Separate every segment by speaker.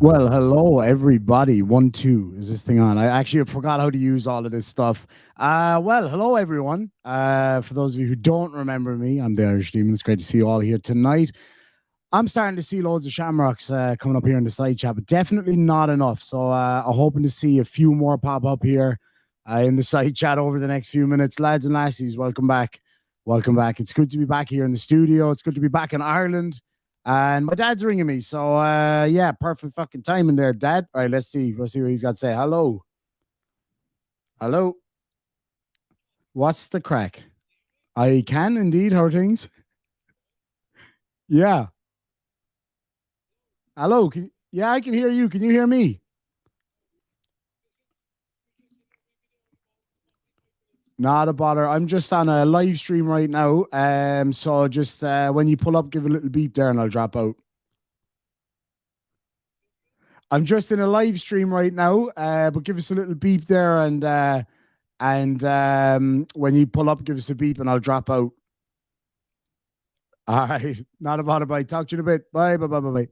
Speaker 1: Well, hello everybody. 1, 2. Is this thing on? I actually forgot how to use all of this stuff. Well, hello everyone. For those of you who don't remember me, I'm the Irish Demon. It's great to see you all here tonight. I'm starting to see loads of shamrocks coming up here in the side chat, but definitely not enough. So I'm hoping to see a few more pop up here in the side chat over the next few minutes. Lads and lassies, welcome back. Welcome back. It's good to be back here in the studio. It's good to be back in Ireland. And my dad's ringing me. So yeah, perfect fucking timing there, Dad. All right, let's see. Let's see what he's got to say. Hello. Hello. What's the crack? I can indeed. How are things? Yeah. Hello. Yeah, I can hear you. Can you hear me? Not a bother. I'm just on a live stream right now. So just when you pull up, give a little beep there and I'll drop out. I'm just in a live stream right now, but give us a little beep there and when you pull up, give us a beep and I'll drop out. All right. Not about it. Bye. Talk to you in a bit. Bye. Bye. Bye. Bye. Bye.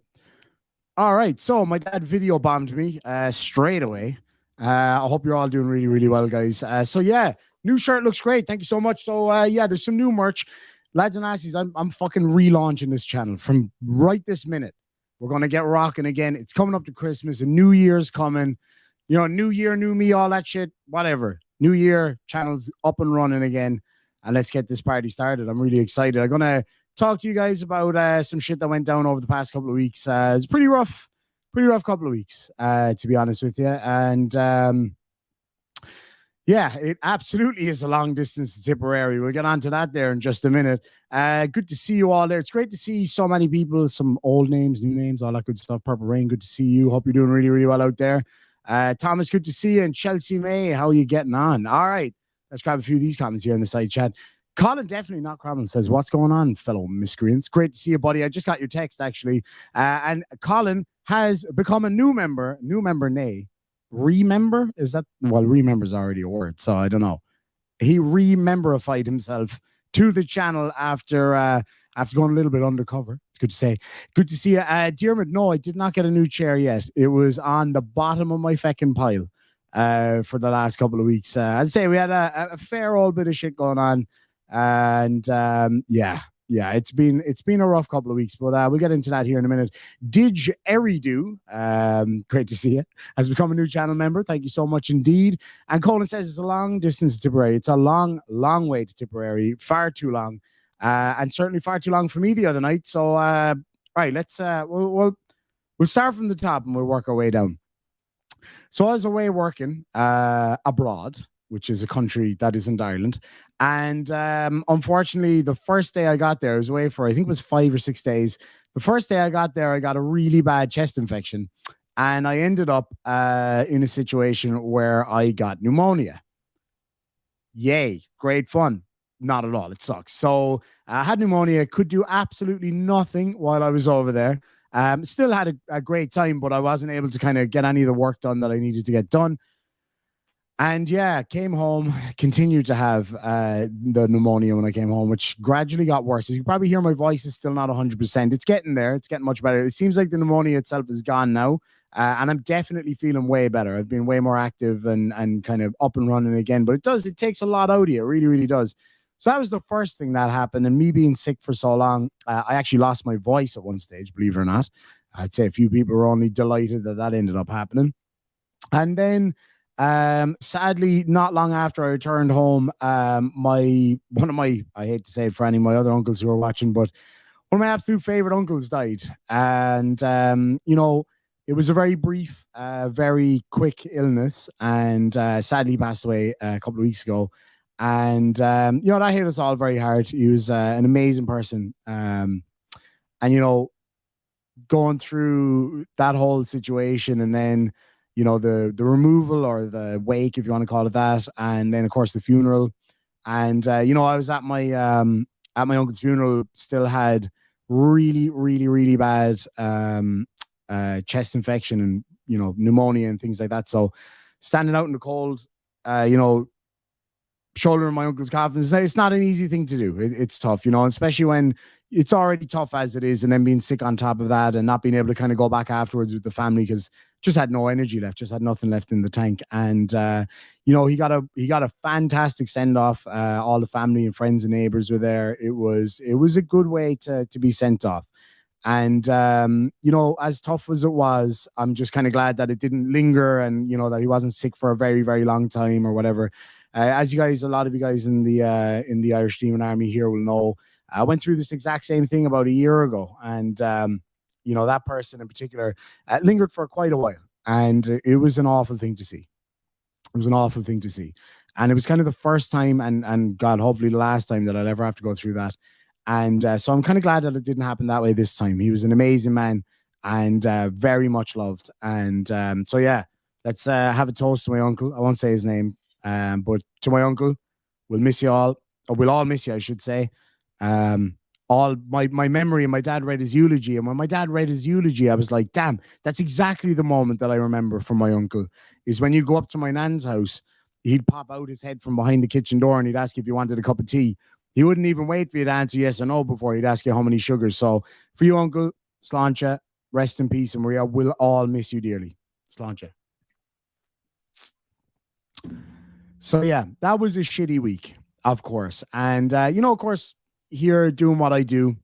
Speaker 1: All right. So my dad video bombed me straight away. I hope you're all doing really, really well, guys. So yeah, new shirt looks great. Thank you so much. So yeah, there's some new merch. Lads and lassies, I'm fucking relaunching this channel from right this minute. We're gonna get rocking again. It's coming up to Christmas and New Year's coming. You know, new year, new me, all that shit, whatever. New year, channel's up and running again. And let's get this party started. I'm really excited. I'm gonna talk to you guys about some shit that went down over the past couple of weeks. It's pretty rough couple of weeks, to be honest with you. And yeah, it absolutely is a long distance to Tipperary. We'll get on to that there in just a minute. Good to see you all there. It's great to see so many people, some old names, new names, all that good stuff. Purple Rain, good to see you. Hope you're doing really, really well out there. Thomas, good to see you. And Chelsea May, how are you getting on? All right, let's grab a few of these comments here in the side chat. Colin, definitely not Cromwell, says, what's going on, fellow miscreants? Great to see you, buddy. I just got your text, actually. And Colin has become a new member, nay. Remember? Is that, well, remember's already a word, so I don't know. He rememberified himself to the channel after going a little bit undercover. It's good to say. Good to see you. Diarmid, no, I did not get a new chair yet. It was on the bottom of my feckin' pile for the last couple of weeks. As I say, we had a fair old bit of shit going on. And yeah, it's been a rough couple of weeks, but we'll get into that here in a minute. Didge Eridu, great to see you, has become a new channel member. Thank you so much indeed. And Colin says it's a long distance to Tipperary. It's a long, long way to Tipperary, far too long, and certainly far too long for me the other night. So, all right, let's we'll start from the top and we'll work our way down. So I was away working abroad, which is a country that isn't Ireland. And unfortunately, the first day I got there, I was away for, I think it was 5 or 6 days. The first day I got there, I got a really bad chest infection. And I ended up in a situation where I got pneumonia. Yay, great fun. Not at all. It sucks. So I had pneumonia, could do absolutely nothing while I was over there. Still had a great time, but I wasn't able to kind of get any of the work done that I needed to get done. And yeah, came home, continued to have the pneumonia when I came home, which gradually got worse. As you can probably hear, my voice is still not 100%. It's getting there. It's getting much better. It seems like the pneumonia itself is gone now. And I'm definitely feeling way better. I've been way more active and kind of up and running again. But it takes a lot out of you. It really, really does. So that was the first thing that happened. And me being sick for so long, I actually lost my voice at one stage, believe it or not. I'd say a few people were only delighted that ended up happening. And then sadly, not long after I returned home, one of my, I hate to say it for any of my other uncles who are watching, but one of my absolute favorite uncles died. And you know, it was a very brief, very quick illness, and sadly he passed away a couple of weeks ago. And you know, that hit us all very hard. He was an amazing person. And you know, going through that whole situation, and then you know, the removal or the wake, if you want to call it that, and then of course the funeral. And you know, I was at my uncle's funeral, still had really, really, really bad chest infection and, you know, pneumonia and things like that. So standing out in the cold, you know, shouldering my uncle's coffin, it's not an easy thing to do. It's tough, you know, especially when it's already tough as it is, and then being sick on top of that, and not being able to kind of go back afterwards with the family because just had no energy left, just had nothing left in the tank. And he got a fantastic send off. All the family and friends and neighbors were there. It was a good way to be sent off. And as tough as it was, I'm just kind of glad that it didn't linger, and that he wasn't sick for a very, very long time or whatever. As you guys, a lot of you guys in the Irish Demon Army here will know, I went through this exact same thing about a year ago, and that person in particular lingered for quite a while, and it was an awful thing to see. It was an awful thing to see, and it was kind of the first time, and God, hopefully the last time that I'll ever have to go through that. And so I'm kind of glad that it didn't happen that way this time. He was an amazing man, and very much loved. And so yeah, let's have a toast to my uncle. I won't say his name, but to my uncle, we'll miss you all, or we'll all miss you, I should say. All my memory, and my dad read his eulogy, and when my dad read his eulogy, I was like, damn, that's exactly the moment that I remember from my uncle. Is when you go up to my nan's house, he'd pop out his head from behind the kitchen door and he'd ask you if you wanted a cup of tea. He wouldn't even wait for you to answer yes or no before he'd ask you how many sugars. So for you, Uncle Sláinte, rest in peace, and Maria, we'll all miss you dearly. Sláinte. So yeah, that was a shitty week, of course. And of course, here doing what I do,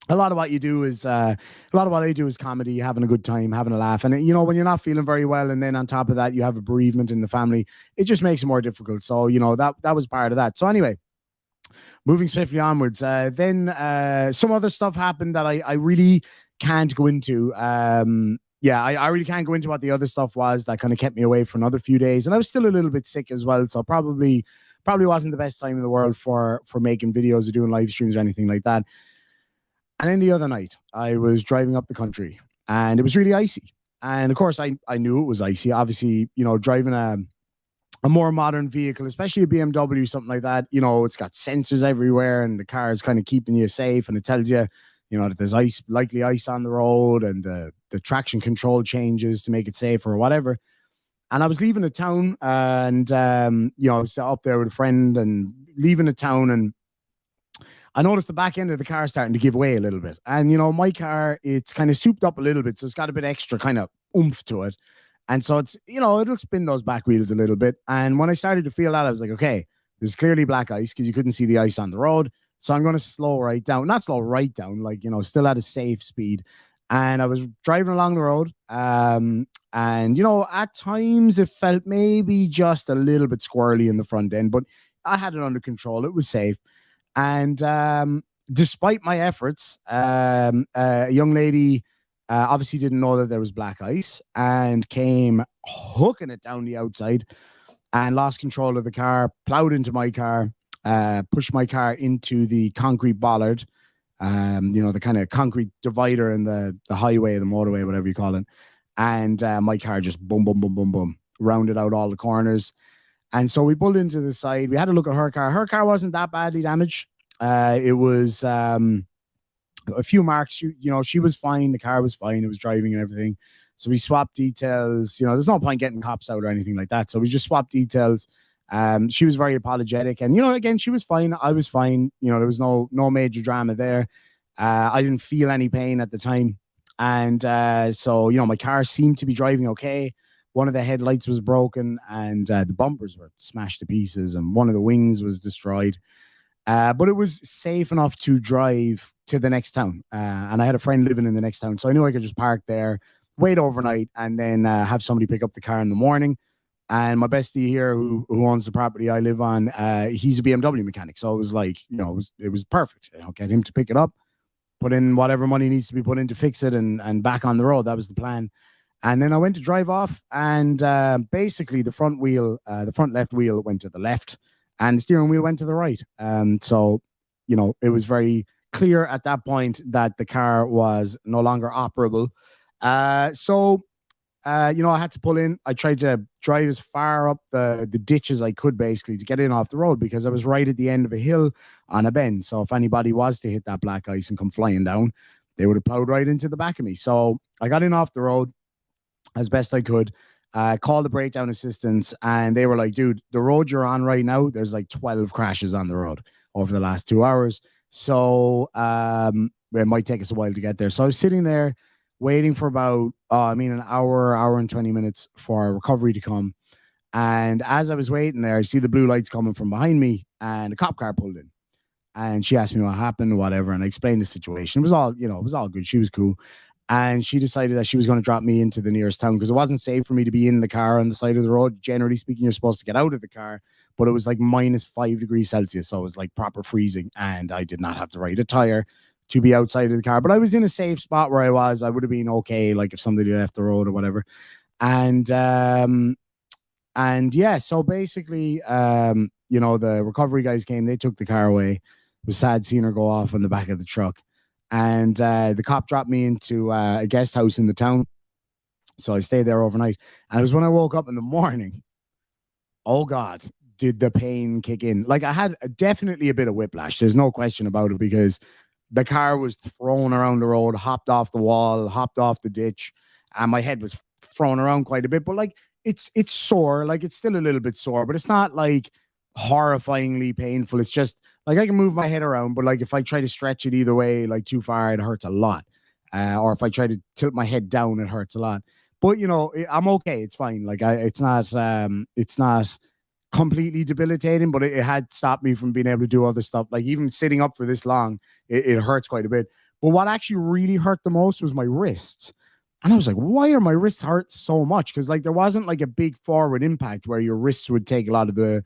Speaker 1: a lot of what I do is comedy, having a good time, having a laugh. And when you're not feeling very well, and then on top of that you have a bereavement in the family, it just makes it more difficult. So that was part of that. So anyway, moving swiftly onwards, then some other stuff happened that I really can't go into. I really can't go into what the other stuff was that kind of kept me away for another few days. And I was still a little bit sick as well. So probably wasn't the best time in the world for making videos or doing live streams or anything like that. And then the other night, I was driving up the country, and it was really icy. And of course, I knew it was icy. Obviously, driving a more modern vehicle, especially a BMW, something like that, it's got sensors everywhere, and the car is kind of keeping you safe, and it tells you, that there's likely ice on the road, and the traction control changes to make it safer or whatever. And I was leaving the town, and I was up there with a friend and leaving the town, and I noticed the back end of the car starting to give way a little bit. And, my car, it's kind of souped up a little bit, so it's got a bit extra kind of oomph to it. And so it's, it'll spin those back wheels a little bit. And when I started to feel that, I was like, okay, there's clearly black ice because you couldn't see the ice on the road. So I'm going to slow right down, not slow right down, like, still at a safe speed. And I was driving along the road. And, at times it felt maybe just a little bit squirrely in the front end, but I had it under control. It was safe. And despite my efforts, a young lady obviously didn't know that there was black ice and came hooking it down the outside and lost control of the car, plowed into my car, pushed my car into the concrete bollard, the kind of concrete divider in the highway, the motorway, whatever you call it. And my car just boom, boom, boom, boom, boom, rounded out all the corners. And so we pulled into the side. We had a look at her car. Her car wasn't that badly damaged. It was a few marks. She was fine. The car was fine. It was driving and everything. So we swapped details. There's no point getting cops out or anything like that. So we just swapped details. She was very apologetic. And, again, she was fine. I was fine. There was no major drama there. I didn't feel any pain at the time. And so, my car seemed to be driving okay. One of the headlights was broken, and the bumpers were smashed to pieces, and one of the wings was destroyed. But it was safe enough to drive to the next town. And I had a friend living in the next town, so I knew I could just park there, wait overnight, and then have somebody pick up the car in the morning. And my bestie here, who owns the property I live on, he's a BMW mechanic. So it was like, it was perfect. Get him to pick it up, put in whatever money needs to be put in to fix it, and back on the road. That was the plan. And then I went to drive off, and basically the front left wheel went to the left, and the steering wheel went to the right. So, it was very clear at that point that the car was no longer operable. I had to pull in. I tried to drive as far up the ditch as I could, basically, to get in off the road, because I was right at the end of a hill on a bend. So if anybody was to hit that black ice and come flying down, they would have plowed right into the back of me. So I got in off the road as best I could, called the breakdown assistance, and they were like, dude, the road you're on right now, there's like 12 crashes on the road over the last 2 hours. So it might take us a while to get there. So I was sitting there waiting for about, an hour and 20 minutes for our recovery to come. And as I was waiting there, I see the blue lights coming from behind me, and a cop car pulled in. And she asked me what happened, whatever, and I explained the situation. It was all, it was all good. She was cool. And she decided that she was going to drop me into the nearest town because it wasn't safe for me to be in the car on the side of the road. Generally speaking, you're supposed to get out of the car, but it was like -5 degrees Celsius. So it was like proper freezing. And I did not have the right attire to be outside of the car, but I was in a safe spot where I was. I would have been okay, like if somebody left the road or whatever. And, yeah, so basically, the recovery guys came, they took the car away. It was sad seeing her go off on the back of the truck. And the cop dropped me into a guest house in the town. So I stayed there overnight. And it was when I woke up in the morning, oh God, did the pain kick in. Like I had definitely a bit of whiplash. There's no question about it because the car was thrown around the road, hopped off the wall, hopped off the ditch, and my head was thrown around quite a bit. But like it's sore, like it's still a little bit sore, but it's not like horrifyingly painful. It's just like I can move my head around, but like if I try to stretch it either way, like too far, it hurts a lot. Or if I try to tilt my head down, it hurts a lot. But I'm okay. It's fine. Like it's not completely debilitating, but it had stopped me from being able to do other stuff. Like even sitting up for this long, it hurts quite a bit. But what actually really hurt the most was my wrists. And I was like, why are my wrists hurt so much? Because like there wasn't like a big forward impact where your wrists would take a lot of the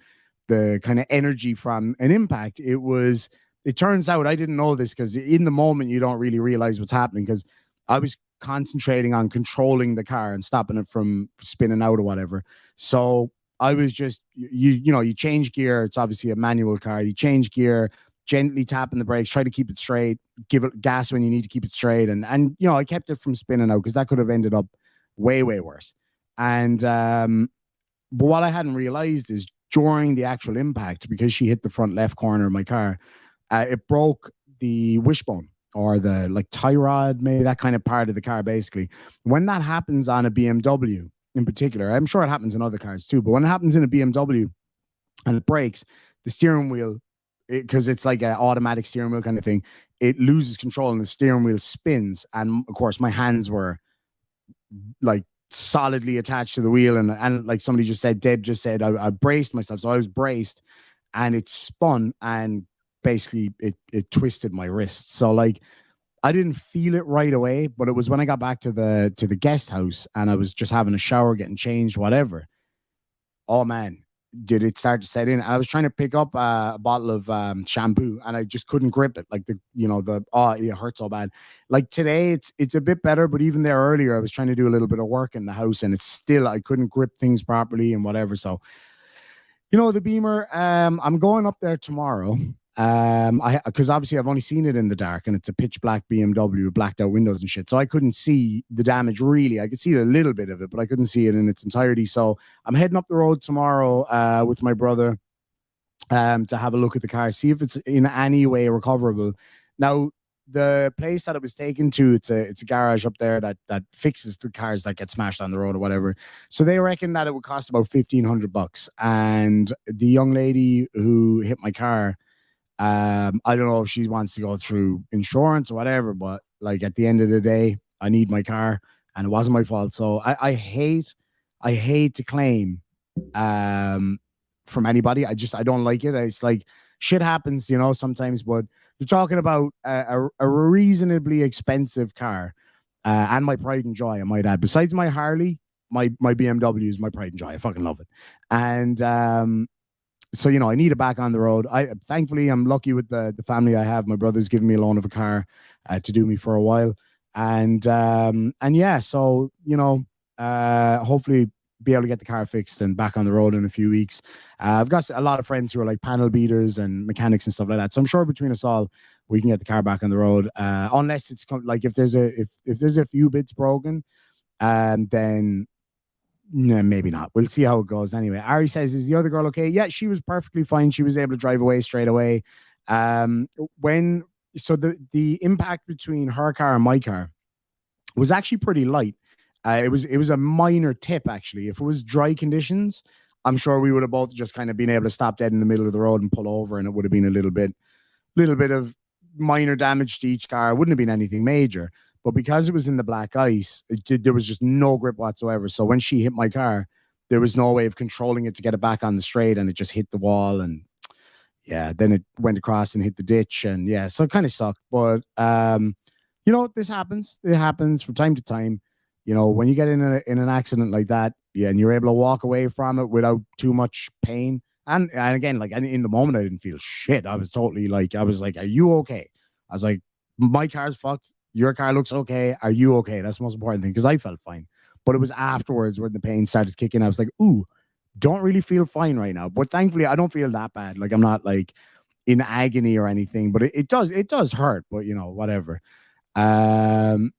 Speaker 1: kind of energy from an impact. It turns out I didn't know this because in the moment you don't really realize what's happening because I was concentrating on controlling the car and stopping it from spinning out or whatever. So I was just, you change gear. It's obviously a manual car. You change gear, gently tapping the brakes, try to keep it straight, give it gas when you need to keep it straight. And I kept it from spinning out because that could have ended up way, way worse. And, but what I hadn't realized is during the actual impact, because she hit the front left corner of my car, it broke the wishbone or the like tie rod, maybe that kind of part of the car, basically. When that happens on a BMW in particular, I'm sure it happens in other cars too, but when it happens in a BMW and it breaks, the steering wheel, because it's like an automatic steering wheel kind of thing, it loses control and the steering wheel spins. And of course, my hands were like solidly attached to the wheel, and like somebody just said, Deb just said, I braced myself, so I was braced, and it spun, and basically it twisted my wrist. So like I didn't feel it right away, but it was when I got back to the guest house and I was just having a shower, getting changed, whatever. Oh man, did it start to set in? I was trying to pick up a bottle of shampoo and I just couldn't grip it. Like it hurt so bad. Like today it's a bit better, but even there earlier I was trying to do a little bit of work in the house and it's still, I couldn't grip things properly and whatever. So the Beamer, I'm going up there tomorrow. Because obviously I've only seen it in the dark and it's a pitch black BMW with blacked out windows and shit. So I couldn't see the damage really. I could see a little bit of it, but I couldn't see it in its entirety. So I'm heading up the road tomorrow with my brother to have a look at the car, see if it's in any way recoverable. Now, the place that it was taken to, it's a garage up there that fixes the cars that get smashed on the road or whatever. So they reckon that it would cost about $1,500. And the young lady who hit my car, I don't know if she wants to go through insurance or whatever, but like at the end of the day, I need my car and it wasn't my fault. So I hate to claim from anybody. I don't like it. It's like shit happens, sometimes, but you're talking about a reasonably expensive car and my pride and joy, I might add. Besides my Harley, my BMW is my pride and joy. I fucking love it. And so I need it back on the road. Thankfully I'm lucky with the family I have. My brother's given me a loan of a car to do me for a while, and yeah, so hopefully be able to get the car fixed and back on the road in a few weeks. I've got a lot of friends who are like panel beaters and mechanics and stuff like that, so I'm sure between us all we can get the car back on the road. Unless it's like if there's a few bits broken, then no, maybe not. We'll see how it goes anyway. Ari says, is the other girl okay? Yeah, she was perfectly fine. She was able to drive away straight away. The impact between her car and my car was actually pretty light. It was a minor tip, actually. If it was dry conditions, I'm sure we would have both just kind of been able to stop dead in the middle of the road and pull over, and it would have been a little bit of minor damage to each car. It wouldn't have been anything major. But because it was in the black ice, there was just no grip whatsoever. So when she hit my car, there was no way of controlling it to get it back on the straight, and it just hit the wall. And yeah, then it went across and hit the ditch. And yeah, so it kind of sucked. But you know, this happens. It happens from time to time. You know, when you get in an accident like that, yeah, and you're able to walk away from it without too much pain. And again, like in the moment, I didn't feel shit. I was totally like, I was like, "Are you okay?" I was like, "My car's fucked. Your car looks okay. Are you okay?" That's the most important thing, because I felt fine. But it was afterwards when the pain started kicking. I was like, "Ooh, don't really feel fine right now." But thankfully, I don't feel that bad. Like I'm not like in agony or anything. But it does hurt. But you know, whatever. Um,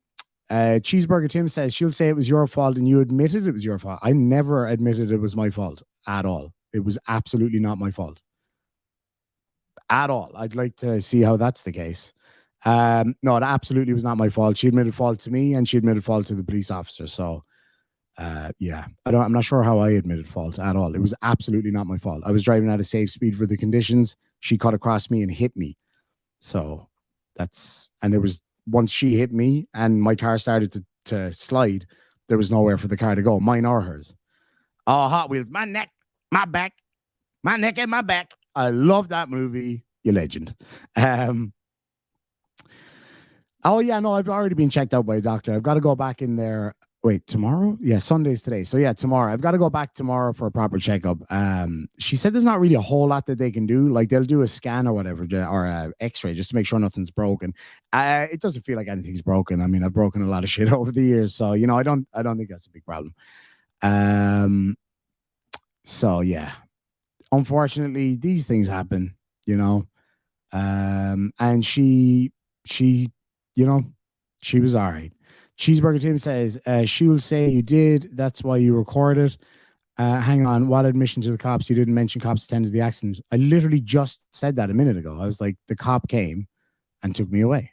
Speaker 1: Cheeseburger Tim says she'll say it was your fault and you admitted it was your fault. I never admitted it was my fault at all. It was absolutely not my fault at all. I'd like to see how that's the case. No, it absolutely was not my fault. She admitted fault to me and she admitted fault to the police officer. So, yeah, I'm not sure how I admitted fault at all. It was absolutely not my fault. I was driving at a safe speed for the conditions. She cut across me and hit me. So and there was, once she hit me and my car started to slide, there was nowhere for the car to go, mine or hers. Oh, Hot Wheels, my neck, my back, my neck and my back. I love that movie. You legend. Oh yeah, no, I've already been checked out by a doctor. I've got to go back in there. Wait, tomorrow? Yeah, Sunday's today. So yeah, tomorrow. I've got to go back tomorrow for a proper checkup. She said there's not really a whole lot that they can do. Like they'll do a scan or whatever, or a X-ray just to make sure nothing's broken. It doesn't feel like anything's broken. I mean, I've broken a lot of shit over the years, so you know, I don't think that's a big problem. So yeah, unfortunately, these things happen, you know. And she, you know, she was all right. Cheeseburger Tim says, she will say you did. That's why you recorded. Hang on. What admission to the cops? You didn't mention cops attended the accident. I literally just said that a minute ago. I was like, the cop came and took me away.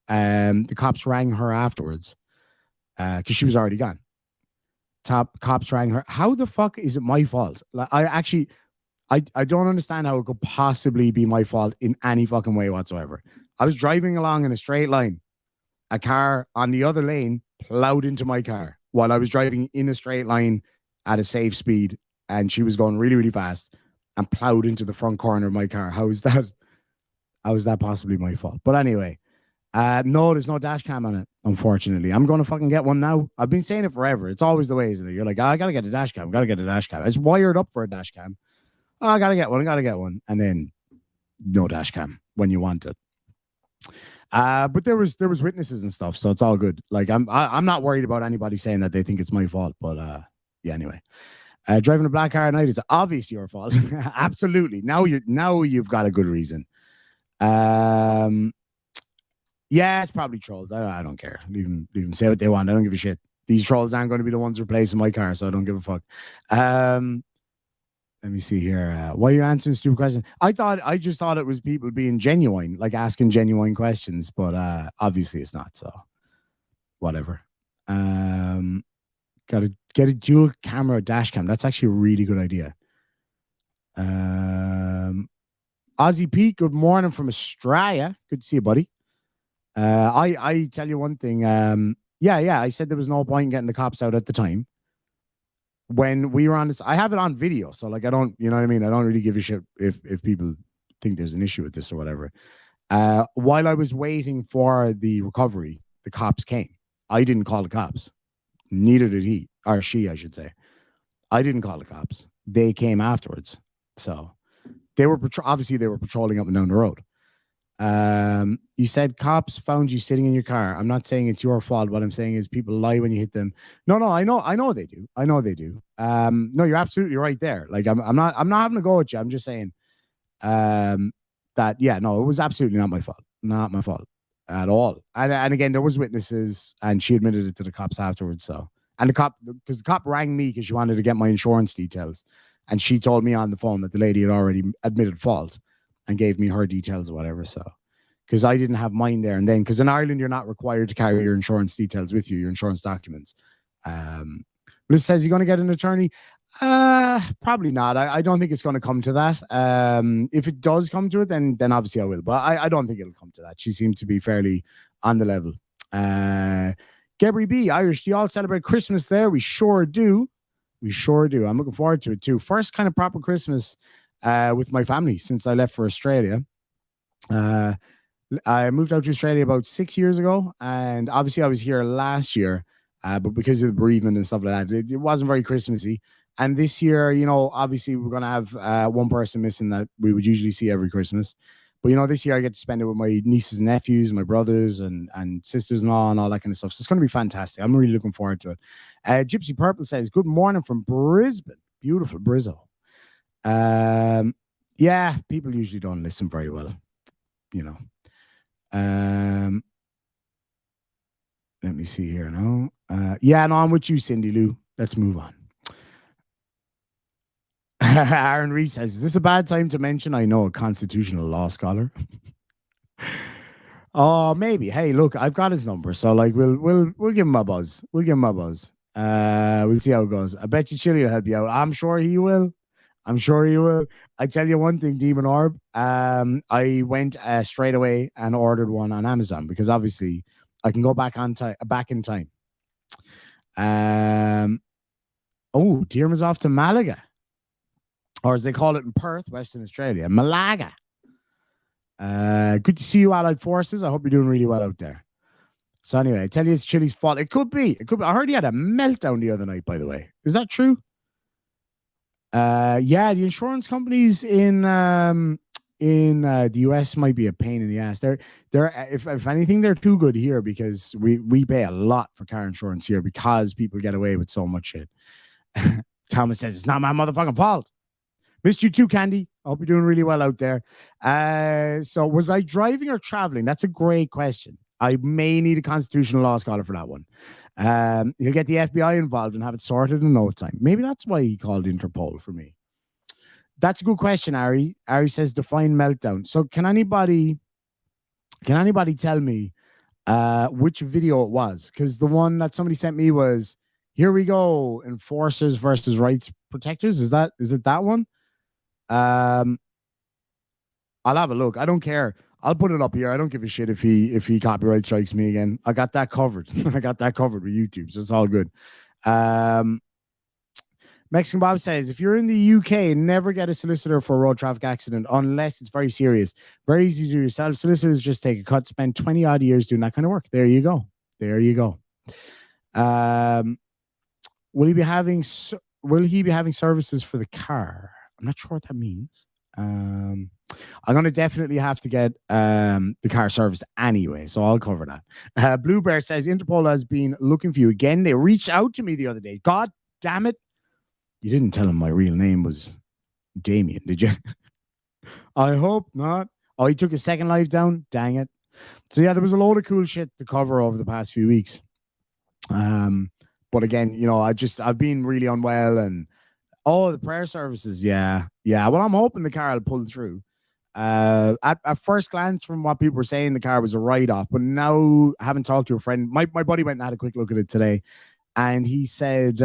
Speaker 1: The cops rang her afterwards because she was already gone. Cops rang her. How the fuck is it my fault? Like, I don't understand how it could possibly be my fault in any fucking way whatsoever. I was driving along in a straight line. A car on the other lane plowed into my car while I was driving in a straight line at a safe speed, and she was going really, really fast and plowed into the front corner of my car. How is that possibly my fault? But anyway, no, there's no dash cam on it, unfortunately. I'm going to fucking get one now. I've been saying it forever. It's always the way, isn't it? You're like, oh, I got to get a dash cam. It's wired up for a dash cam. Oh, I got to get one. And then no dash cam when you want it. But there was witnesses and stuff, so it's all good. Like I'm not worried about anybody saying that they think it's my fault. But yeah, anyway. Driving a black car at night is obviously your fault. Absolutely. Now you've got a good reason. Yeah, it's probably trolls. I don't care. Leave them say what they want. I don't give a shit. These trolls aren't going to be the ones replacing my car, so I don't give a fuck. Let me see here. Why are you answering stupid questions? I just thought it was people being genuine, like asking genuine questions, but obviously it's not. So whatever. Gotta get a dual camera dash cam. That's actually a really good idea. Ozzy Pete, good morning from Australia. Good to see you, buddy. I tell you one thing. Yeah. I said there was no point in getting the cops out at the time. When we were on this, I have it on video, so like I don't, you know what I mean? I don't really give a shit if people think there's an issue with this or whatever. While I was waiting for the recovery, the cops came. I didn't call the cops. Neither did he, or she, I should say. I didn't call the cops. They came afterwards. So they were obviously they were patrolling up and down the road. You said cops found you sitting in your car. I'm not saying it's your fault. What I'm saying is people lie when you hit them. No, I know they do. No, you're absolutely right there. Like I'm not having to go with you. I'm just saying, that, yeah, no, it was absolutely not my fault. Not my fault at all. And again, there was witnesses and she admitted it to the cops afterwards. So, and because the cop rang me because she wanted to get my insurance details. And she told me on the phone that the lady had already admitted fault and gave me her details or whatever. So, because I didn't have mine there. And then, because in Ireland, you're not required to carry your insurance details with you, your insurance documents. Liz says, you're going to get an attorney. Probably not. I don't think it's going to come to that. If it does come to it, then obviously I will. But I don't think it'll come to that. She seems to be fairly on the level. Gebry B, Irish, do you all celebrate Christmas there? We sure do. We sure do. I'm looking forward to it too. First kind of proper Christmas with my family since I left for Australia. I moved out to Australia about 6 years ago, and obviously I was here last year, but because of the bereavement and stuff like that, it wasn't very Christmassy. And this year, obviously we're going to have one person missing that we would usually see every Christmas. But, this year I get to spend it with my nieces and nephews, my brothers and sisters-in-law and all that kind of stuff. So it's going to be fantastic. I'm really looking forward to it. Gypsy Purple says, good morning from Brisbane. Beautiful Brizzo. Yeah, people usually don't listen very well, Let me see here now. Yeah, no, I'm with you, Cindy Lou. Let's move on. Aaron Reese says, is this a bad time to mention I know a constitutional law scholar? Oh, maybe. Hey, look, I've got his number, so we'll give him a buzz. We'll give him a buzz. We'll see how it goes. I bet you Chili will help you out. I'm sure he will. I tell you one thing, Demon Orb. I went straight away and ordered one on Amazon because obviously I can go back in time. Oh, Dierma's off to Malaga. Or as they call it in Perth, Western Australia, Malaga. Good to see you, Allied Forces. I hope you're doing really well out there. So anyway, I tell you, it's Chili's fault. It could be. I heard he had a meltdown the other night, by the way. Is that true? Yeah, the insurance companies in the US might be a pain in the ass. They're if anything, they're too good here because we pay a lot for car insurance here because people get away with so much shit. Thomas says it's not my motherfucking fault. Missed you too, Candy. I hope you're doing really well out there. So was I driving or traveling? That's a great question. I may need a constitutional law scholar for that one. He'll get the FBI involved and have it sorted in no time. Maybe that's why he called Interpol for me. That's a good question, Ari. Ari says define meltdown. So can anybody tell me which video it was? Because the one that somebody sent me was, here we go, enforcers versus rights protectors. Is it that one? I'll have a look. I don't care. I'll put it up here. I don't give a shit if he copyright strikes me again. I got that covered. I got that covered with YouTube, so it's all good. Mexican Bob says, if you're in the UK, never get a solicitor for a road traffic accident unless it's very serious. Very easy to do yourself. Solicitors just take a cut, spend 20 odd years doing that kind of work. There you go. Will he be having services for the car? I'm not sure what that means. I'm going to definitely have to get the car serviced anyway, so I'll cover that. Blue Bear says, Interpol has been looking for you again. They reached out to me the other day. God damn it. You didn't tell him my real name was Damien, did you? I hope not. Oh, he took his second life down? Dang it. So yeah, there was a load of cool shit to cover over the past few weeks. But again, I've been really unwell and the prayer services. Yeah. Well, I'm hoping the car will pull through. At first glance, from what people were saying, the car was a write-off. But now, having talked to a friend, my buddy went and had a quick look at it today, and he said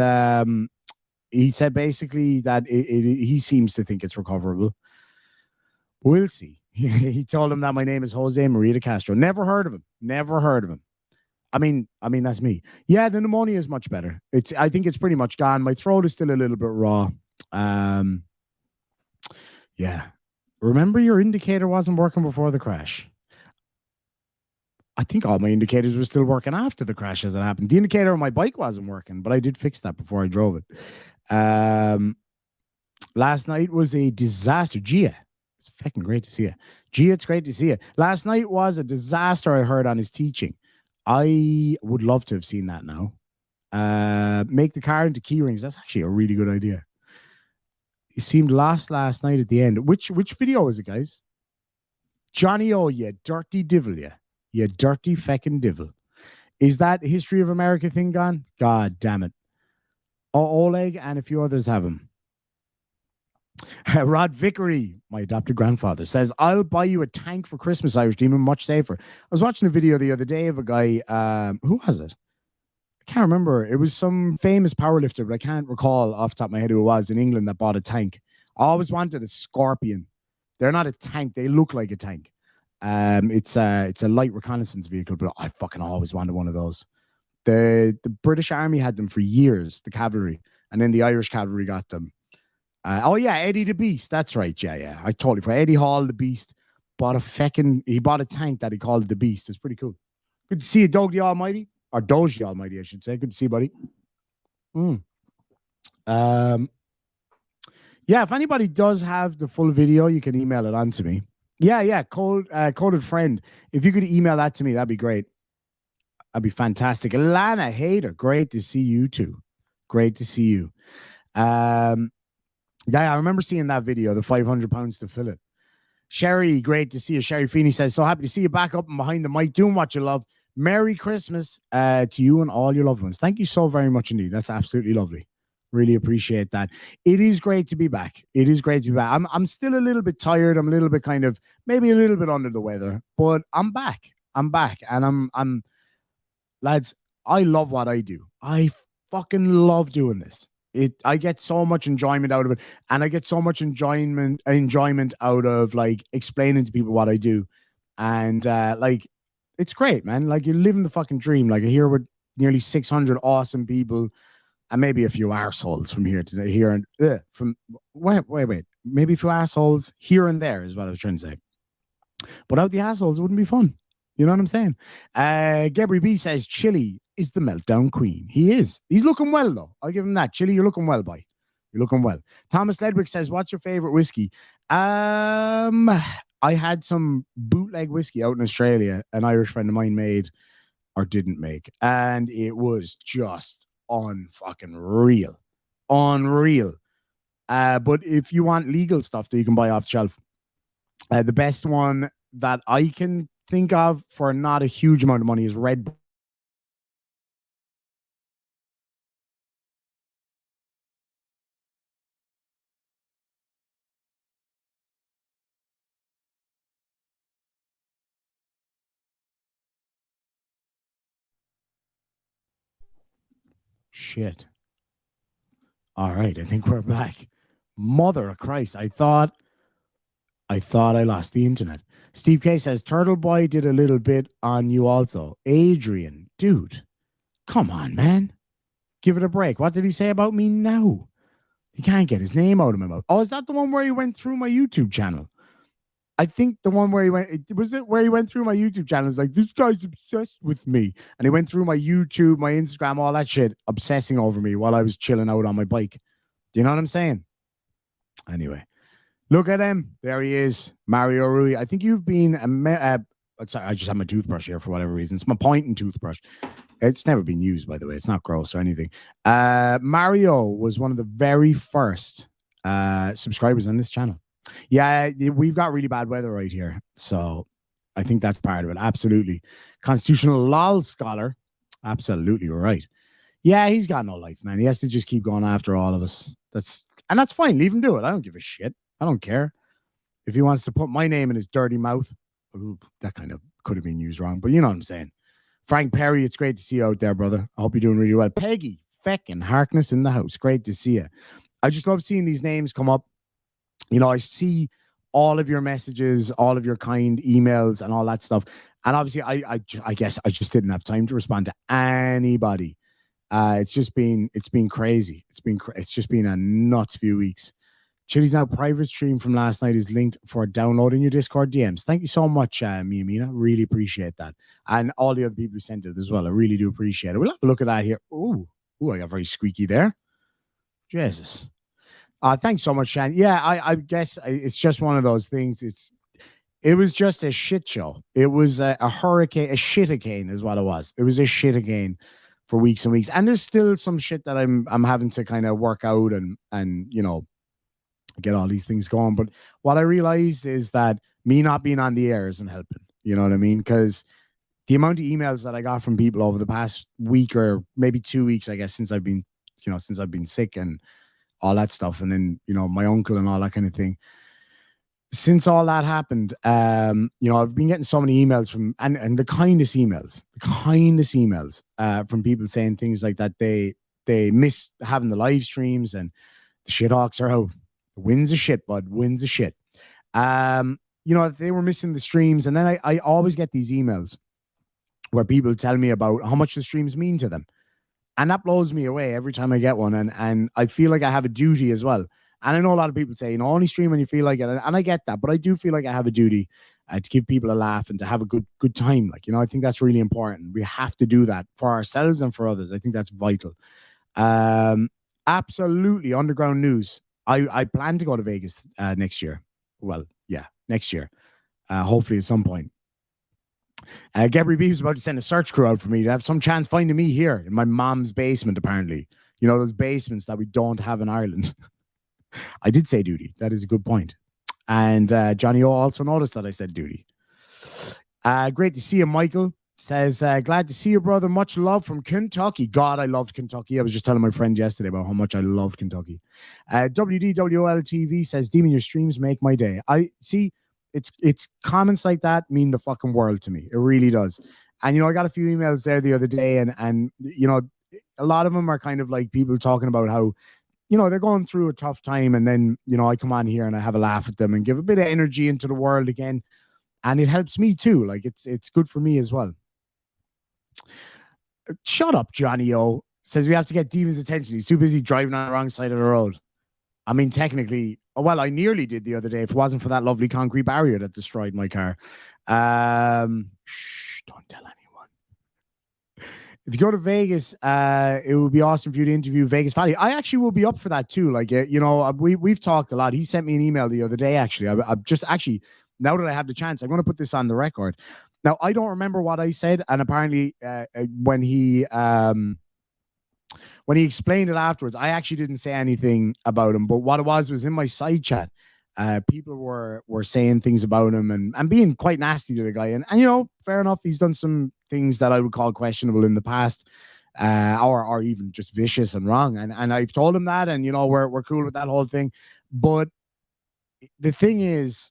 Speaker 1: basically that he seems to think it's recoverable. We'll see. He told him that my name is Jose Maria de Castro. Never heard of him. I mean, that's me. Yeah, the pneumonia is much better. I think it's pretty much gone. My throat is still a little bit raw. Yeah. Remember your indicator wasn't working before the crash. I think all my indicators were still working after the crash as it happened. The indicator on my bike wasn't working, but I did fix that before I drove it. Last night was a disaster. Gia, it's fucking great to see you. Gia, it's great to see you. Last night was a disaster, I heard, on his teaching. I would love to have seen that now. Make the car into key rings. That's actually a really good idea. He seemed lost last night at the end. Which video was it, guys? Johnny O, you dirty divil, you dirty feckin' divil. Is that History of America thing gone? God damn it. Oleg and a few others have him. Rod Vickery, my adopted grandfather, says, I'll buy you a tank for Christmas, Irish Demon, much safer. I was watching a video the other day of a guy, who was it? can't remember. It was some famous powerlifter, but I can't recall off the top of my head who it was in England that bought a tank. I always wanted a Scorpion. They're not a tank. They look like a tank. It's a light reconnaissance vehicle, but I fucking always wanted one of those. The British Army had them for years, the cavalry, and then the Irish cavalry got them. Oh yeah, Eddie the Beast. That's right. Yeah. I totally forgot. Eddie Hall the Beast he bought a tank that he called the Beast. It's pretty cool. Good to see you, Doge the Almighty. Or Doge the Almighty, I should say. Good to see you, buddy. Yeah, if anybody does have the full video, you can email it on to me. Yeah. Coded friend. If you could email that to me, that'd be great. That'd be fantastic. Alana Hader, great to see you too. Great to see you. Yeah, I remember seeing that video, the 500 pounds to fill it. Sherry, great to see you. Sherry Feeney says, so happy to see you back up and behind the mic, doing what you love. Merry Christmas to you and all your loved ones. Thank you so very much indeed. That's absolutely lovely. Really appreciate that. It is great to be back. It is great to be back. I'm still a little bit tired. I'm a little bit kind of maybe a little bit under the weather, but I'm back. I'm back, and I'm lads. I love what I do. I fucking love doing this. I get so much enjoyment out of it, and I get so much enjoyment out of like explaining to people what I do, and like it's great, man. Like you're living the fucking dream. Like here with nearly 600 awesome people, and maybe a few arseholes from here to here and from wait, maybe a few assholes here and there is what I was trying to say. Without the assholes, it wouldn't be fun. You know what I'm saying? Gabri B says Chili is the meltdown queen. He is. He's looking well, though. I'll give him that. Chili, you're looking well, boy. You're looking well. Thomas Ledwick says, what's your favorite whiskey? I had some bootleg whiskey out in Australia, an Irish friend of mine made or didn't make, and it was just unfucking real. Unreal. But if you want legal stuff that you can buy off the shelf, the best one that I can think of for not a huge amount of money is Red Bull. Shit. All right, I think we're back. Mother of Christ, I thought I lost the internet. Steve K says Turtle Boy did a little bit on you also. Adrian, dude, come on, man. Give it a break. What did he say about me now? He can't get his name out of my mouth. Oh, is that the one where he went through my YouTube channel? I think the one where he went, was it where he went through my YouTube channel? It's like, this guy's obsessed with me. And he went through my YouTube, my Instagram, all that shit, obsessing over me while I was chilling out on my bike. Do you know what I'm saying? Anyway, look at him. There he is, Mario Rui. I think you've been sorry, I just have my toothbrush here for whatever reason. It's my pointing toothbrush. It's never been used, by the way. It's not gross or anything. Mario was one of the very first subscribers on this channel. Yeah, we've got really bad weather right here. So I think that's part of it. Absolutely. Constitutional law scholar. Absolutely right. Yeah, he's got no life, man. He has to just keep going after all of us. That's fine. Leave him do it. I don't give a shit. I don't care. If he wants to put my name in his dirty mouth, ooh, that kind of could have been used wrong, but you know what I'm saying. Frank Perry, it's great to see you out there, brother. I hope you're doing really well. Peggy Feckin Harkness in the house. Great to see you. I just love seeing these names come up. You know, I see all of your messages, all of your kind emails and all that stuff. And obviously, I guess I just didn't have time to respond to anybody. It's been crazy. It's just been a nuts few weeks. Chili's Now private stream from last night is linked for downloading your Discord DMs. Thank you so much, Mina. Really appreciate that. And all the other people who sent it as well. I really do appreciate it. We'll have a look at that here. Ooh, I got very squeaky there. Jesus. Thanks so much, Shan. Yeah, I guess it's just one of those things. It was just a shit show. It was a hurricane, a shit-a-cane is what it was. It was a shit-a-cane for weeks and weeks. And there's still some shit that I'm having to kind of work out and you know, get all these things going. But what I realized is that me not being on the air isn't helping. You know what I mean? Because the amount of emails that I got from people over the past week or maybe 2 weeks, I guess, since I've been sick and all that stuff. And then, you know, my uncle and all that kind of thing. since all that happened, I've been getting so many emails from and the kindest emails from people saying things like that they miss having the live streams and the shithawks are out. Wins a shit, bud. Wins a shit. They were missing the streams, and then I always get these emails where people tell me about how much the streams mean to them. And that blows me away every time I get one. And I feel like I have a duty as well. And I know a lot of people say, only stream when you feel like it. And I get that, but I do feel like I have a duty to give people a laugh and to have a good time. I think that's really important. We have to do that for ourselves and for others. I think that's vital. Absolutely. Underground news. I plan to go to Vegas next year. Well, yeah, next year. Hopefully at some point. Gabry Beeves about to send a search crew out for me to have some chance finding me here in my mom's basement, apparently. Those basements that we don't have in Ireland. I did say duty. That is a good point. And Johnny O also noticed that I said duty. Great to see you, Michael. Says, glad to see you, brother. Much love from Kentucky. God, I loved Kentucky. I was just telling my friend yesterday about how much I loved Kentucky. WDWL TV says, Demon, your streams make my day. I see. It's comments like that mean the fucking world to me. It really does. And I got a few emails there the other day, and a lot of them are kind of like people talking about how they're going through a tough time, and then I come on here and I have a laugh at them and give a bit of energy into the world again, and it helps me too. It's good for me as well. Shut up, Johnny O. Says we have to get Demon's attention. He's too busy driving on the wrong side of the road. I mean, technically, well, I nearly did the other day if it wasn't for that lovely concrete barrier that destroyed my car. Shh, don't tell anyone. If you go to Vegas, it would be awesome for you to interview Vegas Valley. I actually will be up for that too. We've talked a lot. He sent me an email the other day, actually. I'm just actually, now that I have the chance, I'm going to put this on the record. Now, I don't remember what I said, and apparently when he explained it afterwards, I actually didn't say anything about him. But what it was in my side chat. People were saying things about him and being quite nasty to the guy. And fair enough, he's done some things that I would call questionable in the past, or even just vicious and wrong. And I've told him that, and we're cool with that whole thing. But the thing is,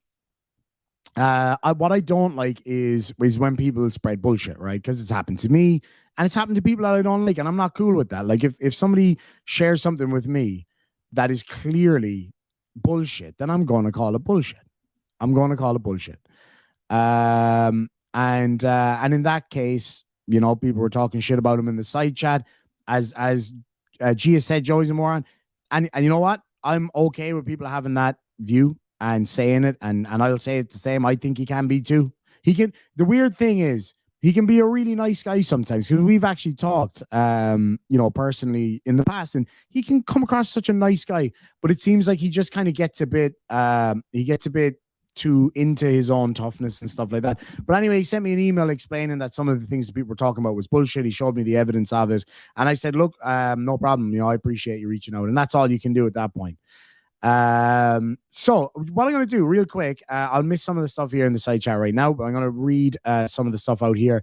Speaker 1: what I don't like is when people spread bullshit, right? Because it's happened to me and it's happened to people that I don't like, and I'm not cool with that. Like if somebody shares something with me that is clearly bullshit, then I'm going to call it bullshit. And in that case, people were talking shit about him in the side chat, as Gia said, Joey's a moron, and you know what? I'm okay with people having that view and saying it, and I'll say it the same. I think he can be too. He can. The weird thing is, he can be a really nice guy sometimes, because we've actually talked, personally in the past, and he can come across such a nice guy, but it seems like he just kind of gets a bit, too into his own toughness and stuff like that. But anyway, he sent me an email explaining that some of the things that people were talking about was bullshit. He showed me the evidence of it, and I said, look, no problem. I appreciate you reaching out, and that's all you can do at that point. So what I'm going to do real quick, I'll miss some of the stuff here in the side chat right now, but I'm going to read some of the stuff out here.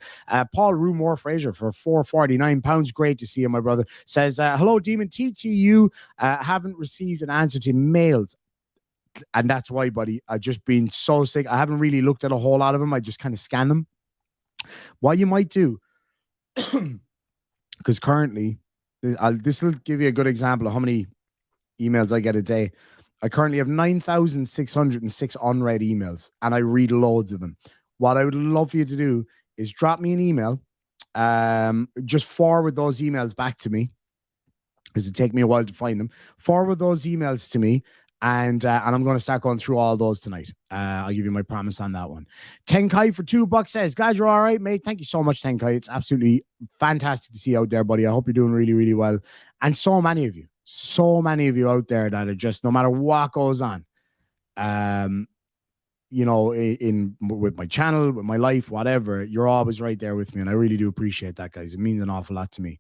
Speaker 1: Paul Rumore Fraser for £449. Great to see you, my brother. Says, hello, Demon TTU. Haven't received an answer to mails. And that's why, buddy, I've just been so sick. I haven't really looked at a whole lot of them. I just kind of scan them. What you might do, because currently, this will give you a good example of how many emails I get a day. I currently have 9,606 unread emails, and I read loads of them. What I would love for you to do is drop me an email. Just forward those emails back to me, because it take me a while to find them. Forward those emails to me, and I'm going to start going through all those tonight. I'll give you my promise on that one. Tenkai for $2 says, glad you're all right, mate. Thank you so much, Tenkai. It's absolutely fantastic to see you out there, buddy. I hope you're doing really, really well. And so many of you out there that are just, no matter what goes on, with my channel, with my life, whatever, you're always right there with me. And I really do appreciate that, guys. It means an awful lot to me.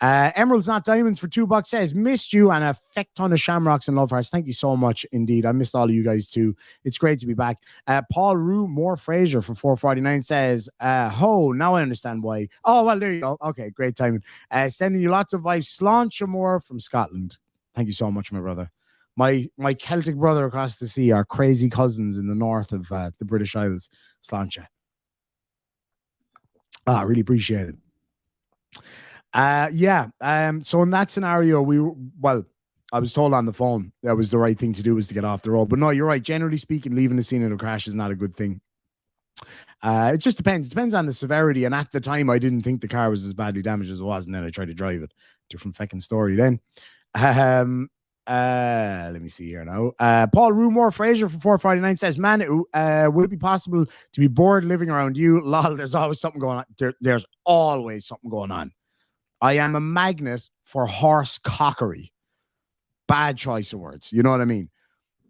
Speaker 1: Emeralds Not Diamonds for $2 says, missed you, and a feck ton of shamrocks and love hearts. Thank you so much indeed. I missed all of you guys too. It's great to be back. Paul Rue Moore Fraser for $449 says, now I understand why. Oh, well, there you go. Okay, great timing. Sending you lots of vibes. Sláinte Amor from Scotland. Thank you so much, my brother. my Celtic brother across the sea, our crazy cousins in the north of the British Isles, Sláinte. I really appreciate it. Yeah. So in that scenario, I was told on the phone that was the right thing to do was to get off the road. But no, you're right. Generally speaking, leaving the scene of a crash is not a good thing. It just depends. It depends on the severity. And at the time, I didn't think the car was as badly damaged as it was. And then I tried to drive it. Different fucking story then. Let me see here now. Paul Rumor Fraser from 449 says, man, would it be possible to be bored living around you? Lol, there's always something going on. There's always something going on. I am a magnet for horse cockery. Bad choice of words. You know what I mean?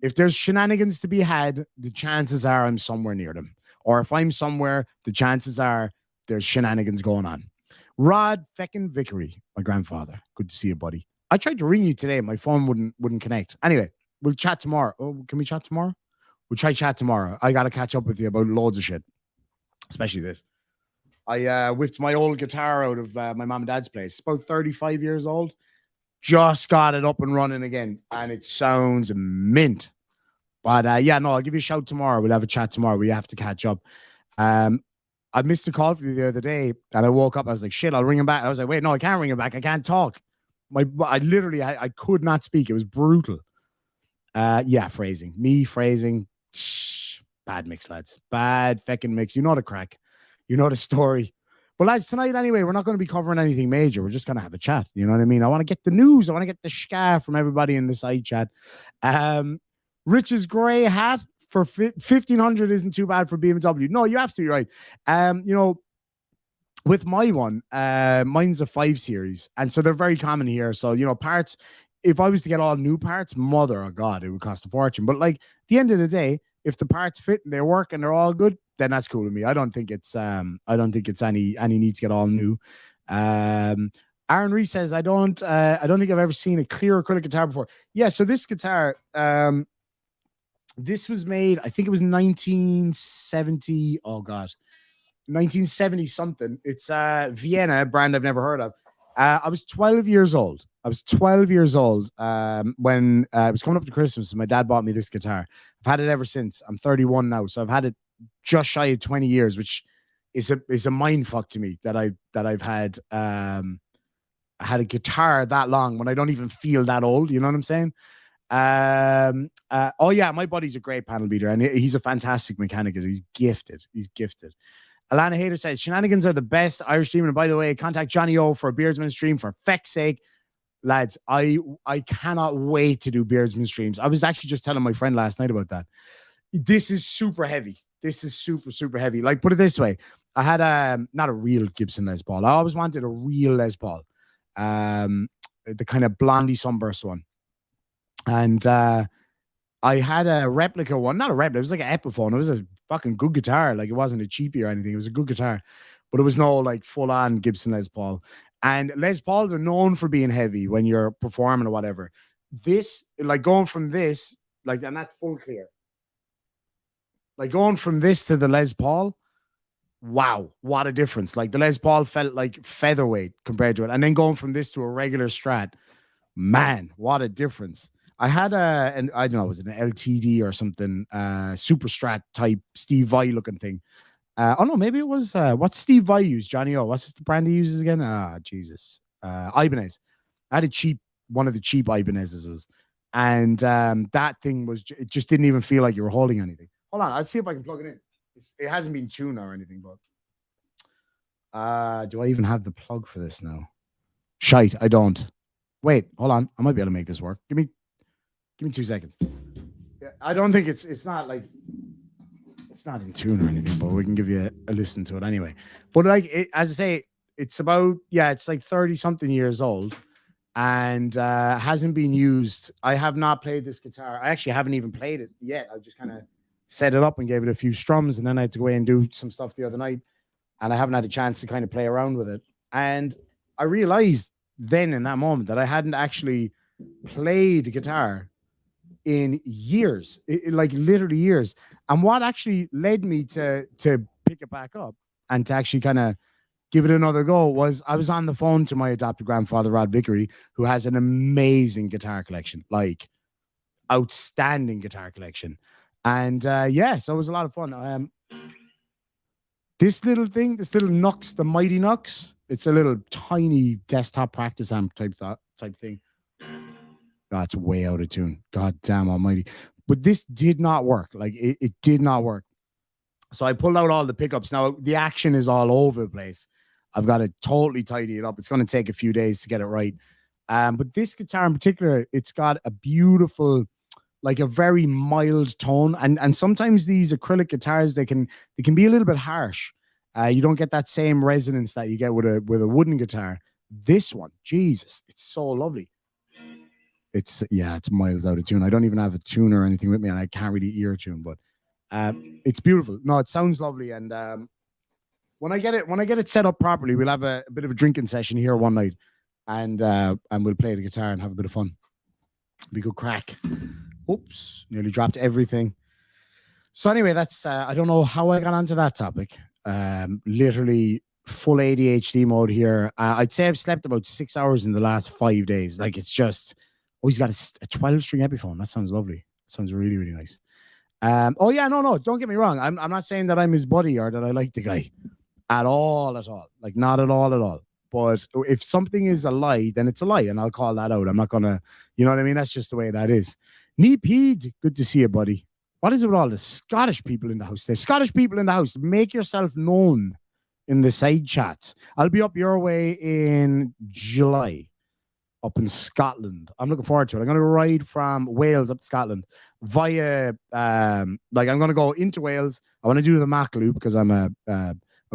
Speaker 1: If there's shenanigans to be had, the chances are I'm somewhere near them. Or if I'm somewhere, the chances are there's shenanigans going on. Rod feckin' Vickery, my grandfather. Good to see you, buddy. I tried to ring you today. My phone wouldn't connect. Anyway, we'll chat tomorrow. Oh, can we chat tomorrow? We'll try chat tomorrow. I got to catch up with you about loads of shit, especially this. I whipped my old guitar out of my mom and dad's place. It's about 35 years old. Just got it up and running again, and it sounds mint. But yeah, no, I'll give you a shout tomorrow. We'll have a chat tomorrow. We have to catch up. I missed a call from you the other day, and I woke up. I was like, shit, I'll ring him back. I was like, wait, no, I can't ring him back. I can't talk. I could not speak. It was brutal. Yeah, phrasing. Me phrasing. Bad mix, lads. Bad feckin' mix. You know the crack. You know the story. But lads, tonight anyway, we're not going to be covering anything major. We're just going to have a chat. You know what I mean? I want to get the news. I want to get the ska from everybody in the side chat. Rich's grey hat for 1,500 isn't too bad for BMW. No, you're absolutely right. You know, with my one, mine's a 5 Series. And so they're very common here. So, you know, parts, if I was to get all new parts, mother of God, it would cost a fortune. But like, at the end of the day, if the parts fit and they work and they're all good, then that's cool with me. I don't think it's any need to get all new. Aaron Reese says, I don't think I've ever seen a clear acrylic guitar before. Yeah, so this guitar, this was made, I think it was 1970. Oh God, 1970 something. It's Vienna, brand I've never heard of. I was 12 years old. When it was coming up to Christmas, and my dad bought me this guitar. I've had it ever since. I'm 31 now, so I've had it just shy of 20 years, which is a mind fuck to me that I've had a guitar that long when I don't even feel that old. You know what I'm saying? Oh yeah, my buddy's a great panel beater, and he's a fantastic mechanic. He's gifted. Alana Hader says, shenanigans are the best Irish streaming. And by the way, contact Johnny O for a Beardsman stream for feck's sake. Lads, I cannot wait to do Beardsman streams. I was actually just telling my friend last night about that. This is super heavy. This is super, super heavy. Like, put it this way. I had not a real Gibson Les Paul. I always wanted a real Les Paul. The kind of blondie sunburst one. And I had a replica one. Not a replica. It was like an Epiphone. It was a fucking good guitar. Like, it wasn't a cheapie or anything. It was a good guitar. But it was no, like, full-on Gibson Les Paul. And Les Pauls are known for being heavy when you're performing or whatever. This, like, going from this, like, and that's full clear. Like, going from this to the Les Paul, wow, what a difference. Like, the Les Paul felt like featherweight compared to it. And then going from this to a regular Strat, man, what a difference. I had I don't know, was it an LTD or something, super Strat type Steve Vai looking thing. Oh no, maybe it was what's Steve Vai use? Johnny O. What's the brand he uses again? Jesus. Ibanez. I had one of the cheap Ibanez's, and that thing it just didn't even feel like you were holding anything. Hold on, I'll see if I can plug it in. It hasn't been tuned or anything, but do I even have the plug for this now? Shite, I don't. Wait, hold on. I might be able to make this work. Give me 2 seconds. I don't think it's not like it's not in tune or anything, but we can give you a listen to it anyway. But like as I say, it's about it's like 30 something years old, and hasn't been used. I have not played this guitar. I actually haven't even played it yet. I just kind of set it up and gave it a few strums, and then I had to go away and do some stuff the other night, and I haven't had a chance to kind of play around with it. And I realized then in that moment that I hadn't actually played guitar in years, like literally years. And what actually led me to pick it back up and to actually kind of give it another go was I was on the phone to my adopted grandfather, Rod Vickery, who has an amazing guitar collection. Like, outstanding guitar collection. And yeah, so it was a lot of fun. This little thing, this little Nux, the Mighty Nux, it's a little tiny desktop practice amp type thing. That's way out of tune. God damn almighty. But this did not work. Like it did not work. So I pulled out all the pickups. Now the action is all over the place. I've got to totally tidy it up. It's going to take a few days to get it right. But this guitar in particular, it's got a beautiful, like a very mild tone. And sometimes these acrylic guitars, they can be a little bit harsh. You don't get that same resonance that you get with a wooden guitar. This one, Jesus, it's so lovely. It's miles out of tune. I don't even have a tune or anything with me, and I can't really ear tune, but it's beautiful. No, it sounds lovely. And when I get it set up properly, we'll have a bit of a drinking session here one night, and we'll play the guitar and have a bit of fun. Be good crack. Oops, nearly dropped everything. So anyway, that's I don't know how I got onto that topic. Literally full ADHD mode here. I'd say I've slept about 6 hours in the last 5 days. Like it's just, oh, he's got a 12-string Epiphone. That sounds lovely. Sounds really, really nice. Oh yeah, no, don't get me wrong. I'm not saying that I'm his buddy or that I like the guy at all. Like not at all. But if something is a lie, then it's a lie, and I'll call that out. I'm not gonna, you know what I mean? That's just the way that is. Neepede, good to see you, buddy. What is it with all the Scottish people in the house? There's Scottish people in the house. Make yourself known in the side chats. I'll be up your way in July, up in Scotland. I'm looking forward to it. I'm going to ride from Wales up to Scotland via, like I'm going to go into Wales. I want to do the Mach Loop because I'm a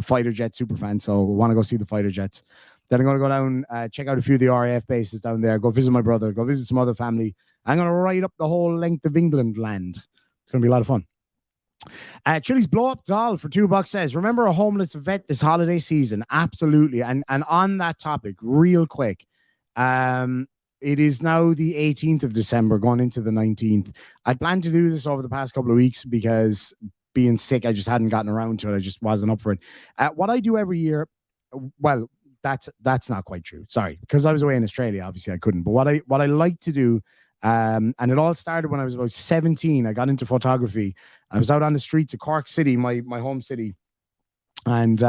Speaker 1: fighter jet super fan, so I want to go see the fighter jets. Then I'm going to go down, check out a few of the RAF bases down there, go visit my brother, go visit some other family. I'm going to ride up the whole length of England land. It's going to be a lot of fun. Chili's blow up doll for $2 says, remember a homeless vet this holiday season? Absolutely. And on that topic, real quick, it is now the 18th of December, going into the 19th. I planned to do this over the past couple of weeks because being sick, I just hadn't gotten around to it. I just wasn't up for it. What I do every year, well, that's not quite true. Sorry, because I was away in Australia, obviously I couldn't. But what I like to do, and it all started when I was about 17. I got into photography. I was out on the streets of Cork City, my home city, and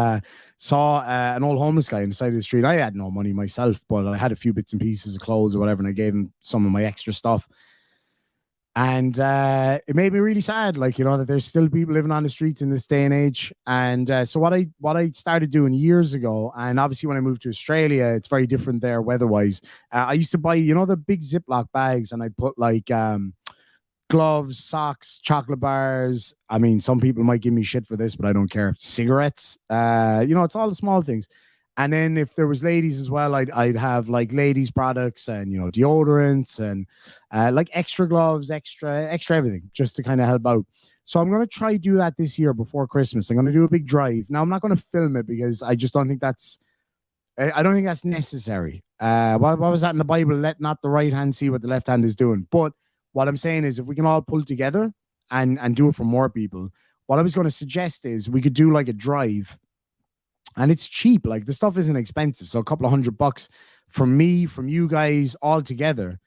Speaker 1: saw an old homeless guy on the side of the street. I had no money myself, but I had a few bits and pieces of clothes or whatever, and I gave him some of my extra stuff. And it made me really sad, like, you know, that there's still people living on the streets in this day and age. And so what I started doing years ago, and obviously when I moved to Australia, it's very different there weather-wise. I used to buy, you know, the big Ziploc bags, and I'd put like gloves, socks, chocolate bars. I mean, some people might give me shit for this, but I don't care. Cigarettes, you know, it's all the small things. And then if there was ladies as well, I'd have like ladies products and, you know, deodorants and like extra gloves, extra everything, just to kind of help out. So I'm going to try do that this year before Christmas. I'm going to do a big drive. Now I'm not going to film it because I just don't think I don't think that's necessary. What was that in the Bible? Let not the right hand see what the left hand is doing. But what I'm saying is if we can all pull together and do it for more people, what I was going to suggest is we could do like a drive. And it's cheap. Like the stuff isn't expensive. So a couple of $100 from me, from you guys all together,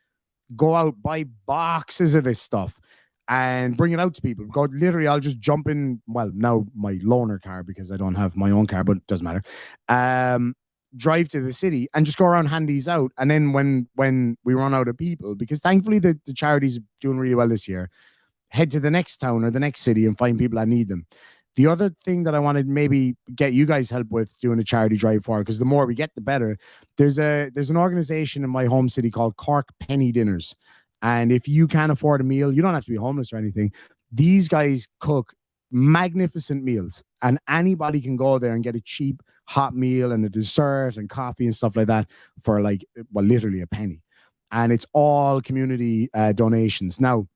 Speaker 1: go out, buy boxes of this stuff and bring it out to people. Go literally, I'll just jump in. Well, now my loaner car because I don't have my own car, but it doesn't matter. Drive to the city and just go around, hand these out. And then when we run out of people, because thankfully the charity's doing really well this year, head to the next town or the next city and find people that need them. The other thing that I wanted maybe get you guys help with doing a charity drive for, because the more we get, the better. There's an organization in my home city called Cork Penny Dinners. And if you can't afford a meal, you don't have to be homeless or anything. These guys cook magnificent meals and anybody can go there and get a cheap hot meal and a dessert and coffee and stuff like that for like, well, literally a penny. And it's all community donations. Now,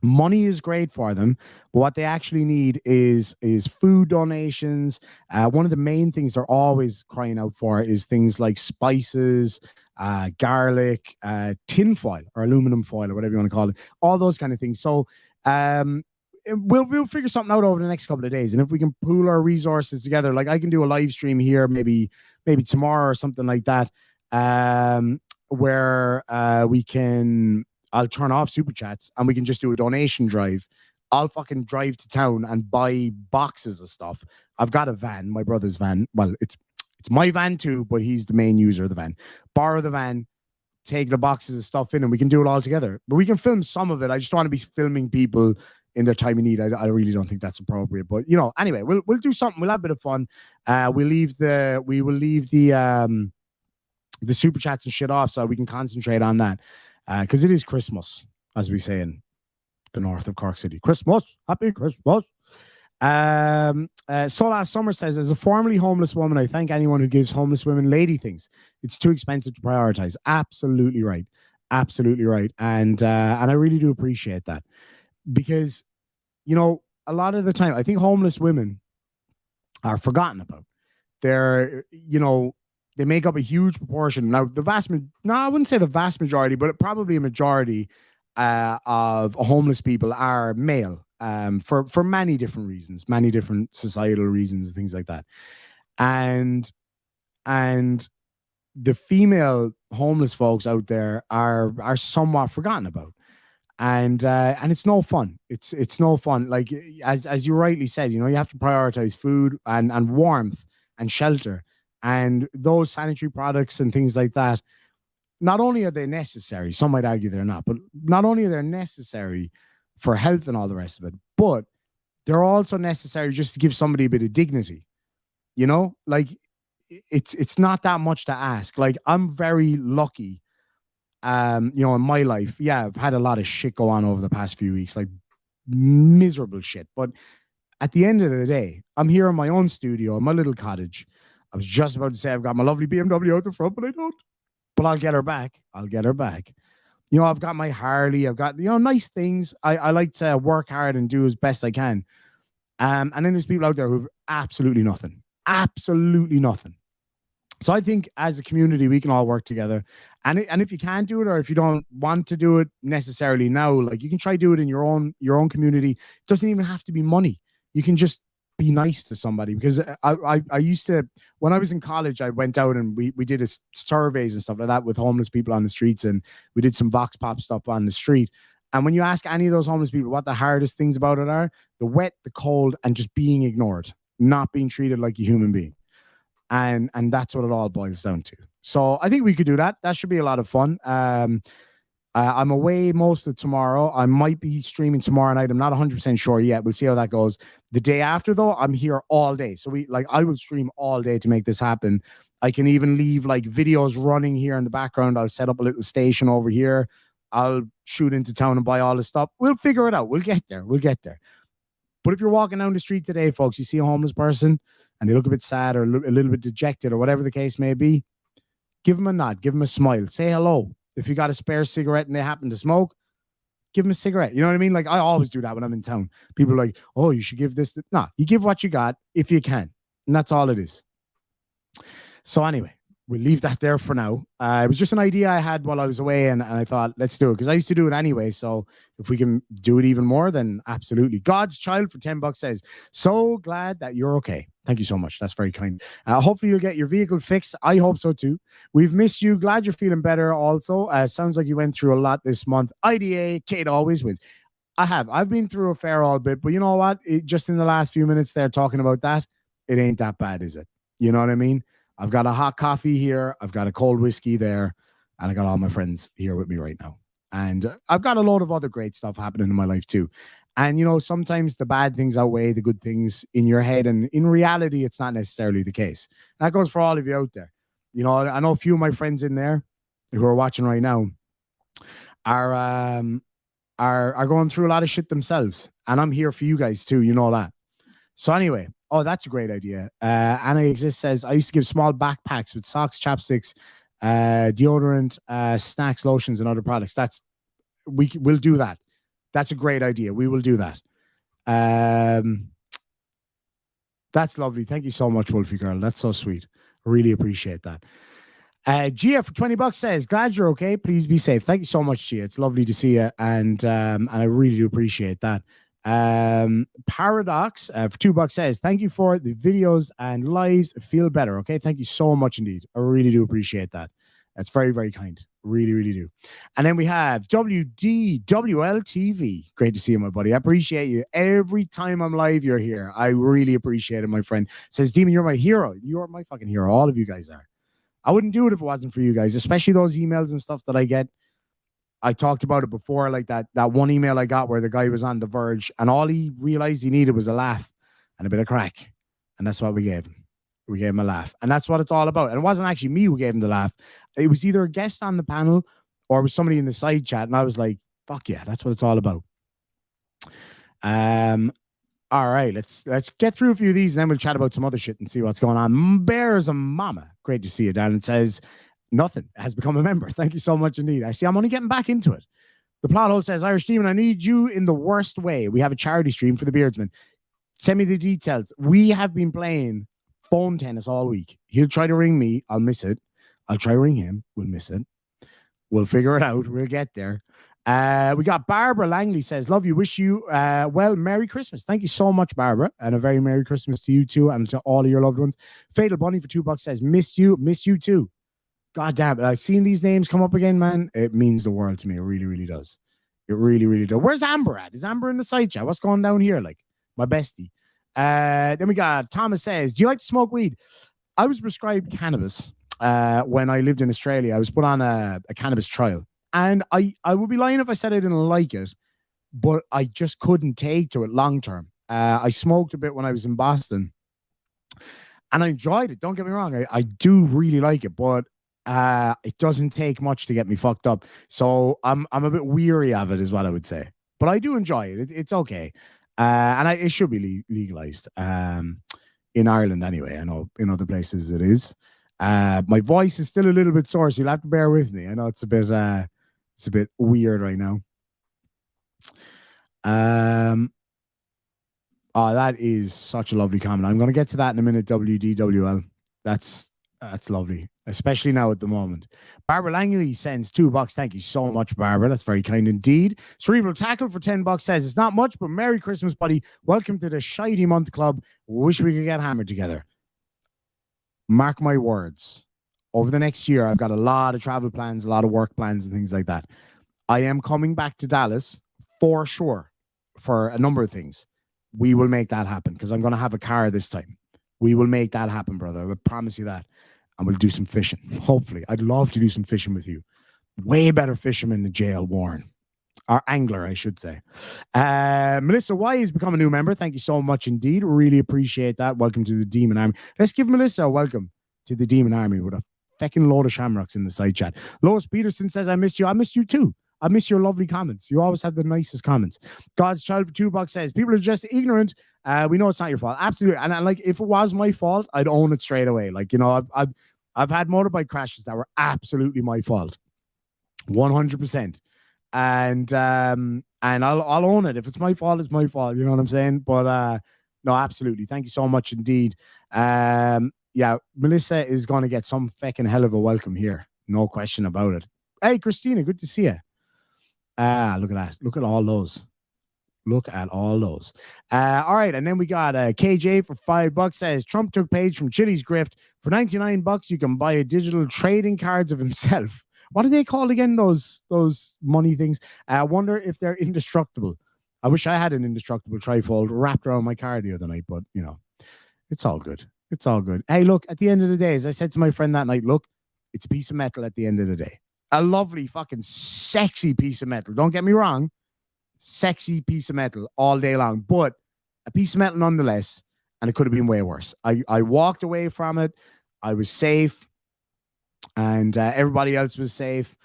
Speaker 1: money is great for them, but what they actually need is food donations. One of the main things they're always crying out for is things like spices, garlic, tin foil or aluminum foil or whatever you want to call it, all those kind of things. So we'll figure something out over the next couple of days, and if we can pool our resources together, like I can do a live stream here maybe tomorrow or something like that, where we can I'll turn off super chats and we can just do a donation drive. I'll fucking drive to town and buy boxes of stuff. I've got a van, my brother's van. Well, it's my van too, but he's the main user of the van. Borrow the van, take the boxes of stuff in, and we can do it all together. But we can film some of it. I just want to be filming people in their time of need. I really don't think that's appropriate. But anyway, we'll do something. We'll have a bit of fun. We will leave the super chats and shit off so we can concentrate on that. Because it is Christmas, as we say in the north of Cork City. Christmas, happy Christmas. Solar Summer says, as a formerly homeless woman, I thank anyone who gives homeless women lady things. It's too expensive to prioritize. Absolutely right. Absolutely right. And I really do appreciate that, because, a lot of the time, I think homeless women are forgotten about. They're, they make up a huge proportion. Now, I wouldn't say the vast majority, but probably a majority of homeless people are male, for many different reasons, many different societal reasons and things like that. And the female homeless folks out there are somewhat forgotten about. And it's no fun. It's no fun. Like, as you rightly said, you have to prioritize food and warmth and shelter and those sanitary products and things like that. Not only are they necessary, some might argue they're not, but not only are they necessary for health and all the rest of it, but they're also necessary just to give somebody a bit of dignity. Like, it's not that much to ask. Like, I'm very lucky, in my life. Yeah, I've had a lot of shit go on over the past few weeks, like miserable shit. But at the end of the day, I'm here in my own studio, in my little cottage. I was just about to say I've got my lovely BMW out the front, but I don't. But I'll get her back. I've got my Harley. I've got, nice things. I like to work hard and do as best I can. And then there's people out there who've absolutely nothing. Absolutely nothing. So I think as a community, we can all work together. And if you can't do it, or if you don't want to do it necessarily now, like, you can try do it in your own community. It doesn't even have to be money. You can just be nice to somebody, because I used to, when I was in college, I went out and we did surveys and stuff like that with homeless people on the streets, and we did some vox pop stuff on the street. And when you ask any of those homeless people what the hardest things about it are, the wet, the cold, and just being ignored, not being treated like a human being. And that's what it all boils down to. So I think we could do that. That should be a lot of fun. I'm away most of tomorrow. I might be streaming tomorrow night. I'm not 100% sure yet. We'll see how that goes. The day after, though, I'm here all day. So I will stream all day to make this happen. I can even leave like videos running here in the background. I'll set up a little station over here. I'll shoot into town and buy all this stuff. We'll figure it out. We'll get there. But if you're walking down the street today, folks, you see a homeless person and they look a bit sad or a little bit dejected or whatever the case may be, give them a nod, give them a smile, say hello. If you got a spare cigarette and they happen to smoke, give them a cigarette. You know what I mean? Like, I always do that when I'm in town. People are like, oh, you should give this. No, you give what you got if you can. And that's all it is. So anyway, we'll leave that there for now. It was just an idea I had while I was away, and I thought, let's do it, because I used to do it anyway. So if we can do it even more, then absolutely. God's Child for $10 says, so glad that you're okay. Thank you so much. That's very kind. Hopefully you'll get your vehicle fixed. I hope so too. We've missed you. Glad you're feeling better also. Sounds like you went through a lot this month. IDA, Kate always wins. I've been through a fair old bit, but you know what? Just in the last few minutes there talking about that, it ain't that bad, is it? You know what I mean? I've got a hot coffee here. I've got a cold whiskey there. And I got all my friends here with me right now. And I've got a load of other great stuff happening in my life too. And, sometimes the bad things outweigh the good things in your head. And in reality, it's not necessarily the case. That goes for all of you out there. I know a few of my friends in there who are watching right now are going through a lot of shit themselves. And I'm here for you guys too. You know that. So anyway, that's a great idea. Anna Exist says, I used to give small backpacks with socks, chapsticks, deodorant, snacks, lotions, and other products. We'll do that. That's a great idea. We will do that. That's lovely. Thank you so much, Wolfie girl. That's so sweet. I really appreciate that. Gia for $20 says, glad you're okay. Please be safe. Thank you so much, Gia. It's lovely to see you. And I really do appreciate that. Paradox for $2 says, thank you for the videos and lives. Feel better. Okay. Thank you so much indeed. I really do appreciate that. That's very, very kind. Really, really do. And then we have WDWLTV. Great to see you, my buddy. I appreciate you. Every time I'm live, you're here. I really appreciate it, my friend. Says, Demon, you're my hero. You're my fucking hero. All of you guys are. I wouldn't do it if it wasn't for you guys, especially those emails and stuff that I get. I talked about it before, like that one email I got where the guy was on the verge and all he realized he needed was a laugh and a bit of crack. And that's what we gave him. We gave him a laugh. And that's what it's all about. And it wasn't actually me who gave him the laugh. It was either a guest on the panel or it was somebody in the side chat. And I was like, fuck yeah, that's what it's all about. All right, let's get through a few of these and then we'll chat about some other shit and see what's going on. Bears and Mama. Great to see you, Dan. It says, nothing has become a member. Thank you so much indeed. I see I'm only getting back into it. The plot hole says, Irish Demon, I need you in the worst way. We have a charity stream for the Beardsmen. Send me the details. We have been playing phone tennis all week. He'll try to ring me. I'll miss it. I'll try to ring him. We'll miss it. We'll figure it out. We'll get there. We got Barbara Langley says, love you. Wish you, well, Merry Christmas. Thank you so much, Barbara. And a very Merry Christmas to you too and to all of your loved ones. Fatal Bunny for $2 says, missed you too. God damn it. I've seen these names come up again, man. It means the world to me. It really, really does. It really, really does. Where's Amber at? Is Amber in the side chat? What's going down here? Like, my bestie. Then we got Thomas says, do you like to smoke weed? I was prescribed cannabis when I lived in Australia. I was put on a cannabis trial. And I would be lying if I said I didn't like it, but I just couldn't take to it long term. I smoked a bit when I was in Boston. And I enjoyed it. Don't get me wrong. I do really like it, but it doesn't take much to get me fucked up. So I'm a bit weary of it is what I would say. But I do enjoy it. It's okay. And it should be legalized in Ireland anyway. I know in other places it is. My voice is still a little bit sore, so you'll have to bear with me. I know it's a bit weird right now. Oh, that is such a lovely comment. I'm going to get to that in a minute, WDWL. That's lovely, especially now at the moment. Barbara Langley sends $2. Thank you so much, Barbara. That's very kind indeed. Cerebral Tackle for $10 says, it's not much, but Merry Christmas, buddy. Welcome to the Shitey Month Club. Wish we could get hammered together. Mark my words. Over the next year, I've got a lot of travel plans, a lot of work plans and things like that. I am coming back to Dallas for sure for a number of things. We will make that happen because I'm going to have a car this time. We will make that happen, brother. I promise you that. And we'll do some fishing. Hopefully. I'd love to do some fishing with you. Way better fisherman than JL Warren. Or angler, I should say. Melissa Y has become a new member. Thank you so much indeed. Really appreciate that. Welcome to the Demon Army. Let's give Melissa a welcome to the Demon Army with a feckin' load of shamrocks in the side chat. Lois Peterson says, I missed you. I missed you too. I miss your lovely comments. You always have the nicest comments. God's Child for $2 says, people are just ignorant. We know it's not your fault. Absolutely. And like, if it was my fault, I'd own it straight away. Like, you know, I've had motorbike crashes that were absolutely my fault. 100%. And I'll own it. If it's my fault, it's my fault. You know what I'm saying? But no, absolutely. Thank you so much indeed. Yeah, Melissa is going to get some feckin' hell of a welcome here. No question about it. Hey, Christina, good to see you. Look at that. Look at all those. Look at all those. All right, and then we got KJ for $5 says Trump took page from Chili's grift. For $99, you can buy a digital trading cards of himself. What are they called again? Those money things. I wonder if they're indestructible. I wish I had an indestructible trifold wrapped around my car the other night, but you know, it's all good. It's all good. Hey, look, at the end of the day, as I said to my friend that night, look, it's a piece of metal at the end of the day. A lovely, fucking sexy piece of metal. Don't get me wrong. Sexy piece of metal all day long, but a piece of metal nonetheless, and it could have been way worse. I walked away from it. I was safe, and everybody else was safe,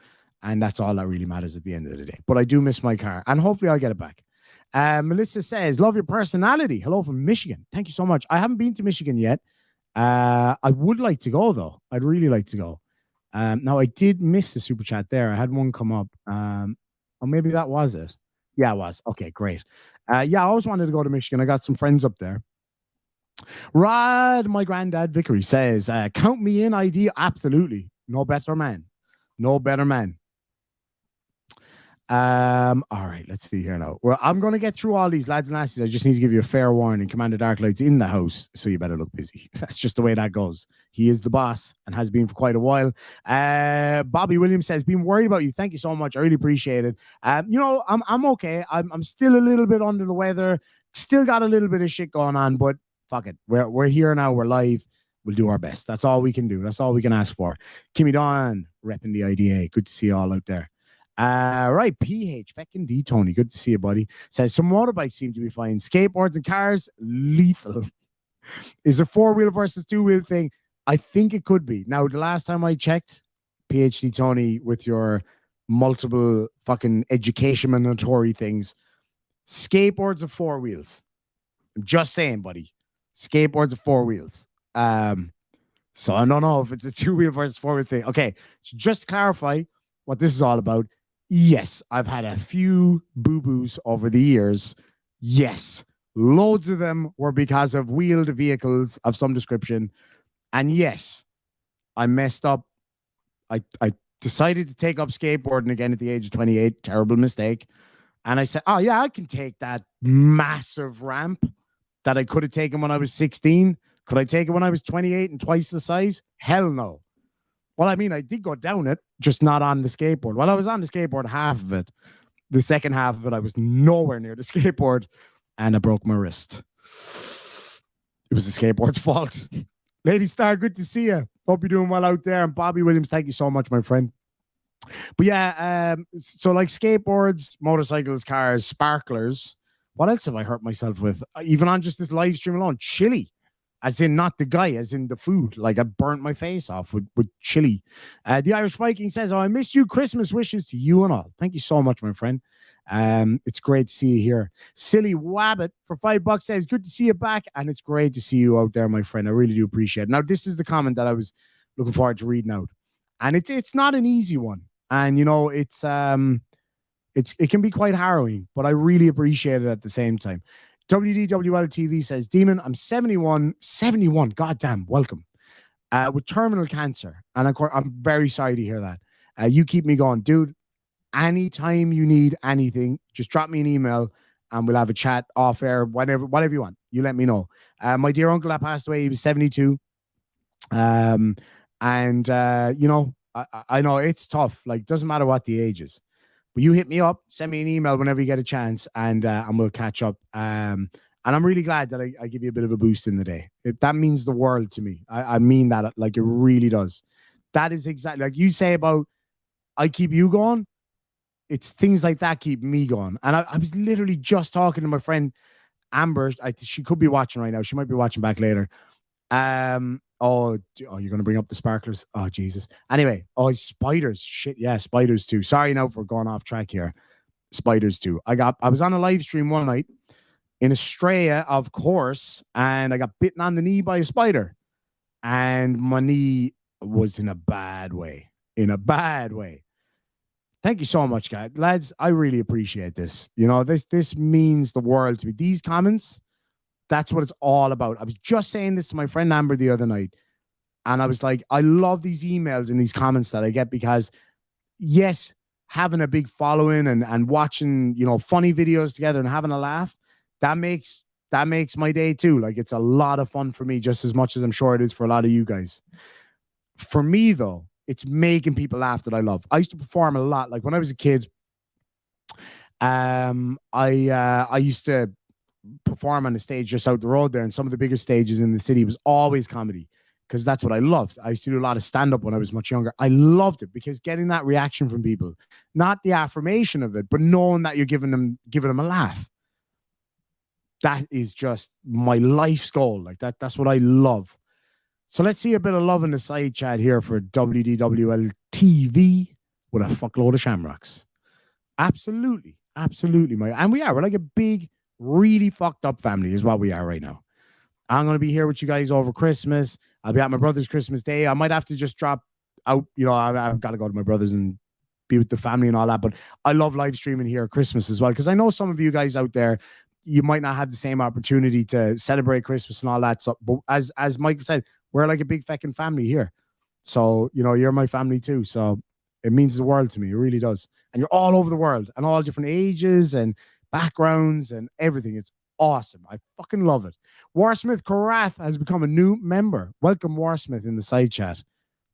Speaker 1: and that's all that really matters at the end of the day. But I do miss my car, and hopefully I'll get it back. Melissa says, love your personality. Hello from Michigan. Thank you so much. I haven't been to Michigan yet. I would like to go, though. I'd really like to go. Now, I did miss the super chat there. I had one come up. Or maybe that was it. Yeah, it was. Okay, great. Yeah, I always wanted to go to Michigan. I got some friends up there. Rod, my granddad Vickery says, count me in, ID. Absolutely. No better man. No better man. All right, let's see here now. Well, I'm gonna get through all these lads and lasses. I just need to give you a fair warning. Commander Darklight's in the house, so you better look busy. That's just the way that goes. He is the boss and has been for quite a while. Bobby Williams says, "Been worried about you. Thank you so much. I really appreciate it. I'm okay. I'm still a little bit under the weather. Still got a little bit of shit going on, but fuck it. We're here now. We're live. We'll do our best. That's all we can do. That's all we can ask for." Kimmy Dawn repping the IDA. Good to see you all out there. Right, PH, feckin' D Tony, good to see you, buddy. Says some motorbikes seem to be fine. Skateboards and cars, lethal. Is a 4-wheel versus 2-wheel thing? I think it could be. Now, the last time I checked, PhD Tony, with your multiple fucking education-mandatory things, skateboards are 4 wheels. I'm just saying, buddy. Skateboards are 4 wheels. So I don't know if it's a 2-wheel versus 4-wheel thing. Okay, so just to clarify what this is all about. Yes, I've had a few boo-boos over the years. Yes, loads of them were because of wheeled vehicles of some description. And yes, I messed up. I decided to take up skateboarding again at the age of 28. Terrible mistake. And I said, oh, yeah, I can take that massive ramp that I could have taken when I was 16. Could I take it when I was 28 and twice the size? Hell no. Well, I mean, I did go down it, just not on the skateboard. Well, I was on the skateboard half of it. The second half of it, I was nowhere near the skateboard, and I broke my wrist. It was the skateboard's fault. Lady Star, good to see you. Hope you're doing well out there. And Bobby Williams, thank you so much, my friend. But yeah, so like skateboards, motorcycles, cars, sparklers. What else have I hurt myself with? Even on just this live stream alone, chili. As in not the guy, as in the food. Like I burnt my face off with chili. The Irish Viking says, oh, I miss you. Christmas wishes to you and all. Thank you so much, my friend. It's great to see you here. Silly Wabbit for $5 says, good to see you back. And it's great to see you out there, my friend. I really do appreciate it. Now, this is the comment that I was looking forward to reading out. And it's not an easy one. And, you know, it can be quite harrowing, but I really appreciate it at the same time. WDWL TV says, Demon, I'm 71, goddamn, welcome, with terminal cancer. And of course, I'm very sorry to hear that. You keep me going, dude. Anytime you need anything, just drop me an email and we'll have a chat off air, whatever you want. You let me know. My dear uncle that passed away, he was 72. You know, I know it's tough. Like, doesn't matter what the age is. But you hit me up, send me an email whenever you get a chance, and we'll catch up. And I'm really glad that I give you a bit of a boost in the day. That means the world to me. I mean that, like, it really does. That is exactly like you say about I keep you going. It's things like that keep me going. And I was literally just talking to my friend Amber. She could be watching right now. She might be watching back later. Oh, you're going to bring up the sparklers? Oh, Jesus. Anyway, spiders. Shit, yeah, spiders too. Sorry now for going off track here. Spiders too. I was on a live stream one night in Australia, of course, and I got bitten on the knee by a spider. And my knee was in a bad way. Thank you so much, guys. Lads, I really appreciate this. You know, this means the world to me. These comments, that's what it's all about. I was just saying this to my friend Amber the other night. And I was like, I love these emails and these comments that I get because, yes, having a big following and watching, you know, funny videos together and having a laugh, that makes my day too. Like, it's a lot of fun for me, just as much as I'm sure it is for a lot of you guys. For me, though, it's making people laugh that I love. I used to perform a lot. Like when I was a kid, I used to perform on the stage just out the road there, and some of the biggest stages in the city was always comedy because that's what I loved. I used to do a lot of stand-up when I was much younger. I loved it because getting that reaction from people, not the affirmation of it, but knowing that you're giving them a laugh. That is just my life's goal. Like that's what I love. So let's see a bit of love in the side chat here for WDWL TV with a fuckload of shamrocks. Absolutely. And we're like a big, really fucked up family is what we are right now. I'm going to be here with you guys over Christmas. I'll be at my brother's Christmas Day. I might have to just drop out. You know, I've got to go to my brother's and be with the family and all that. But I love live streaming here at Christmas as well, because I know some of you guys out there, you might not have the same opportunity to celebrate Christmas and all that. So, but as Michael said, we're like a big fucking family here. So, you know, you're my family too. So It means the world to me. It really does. And you're all over the world and all different ages and backgrounds and everything. It's awesome. I fucking love it. Warsmith Karath has become a new member. Welcome, Warsmith, in the side chat.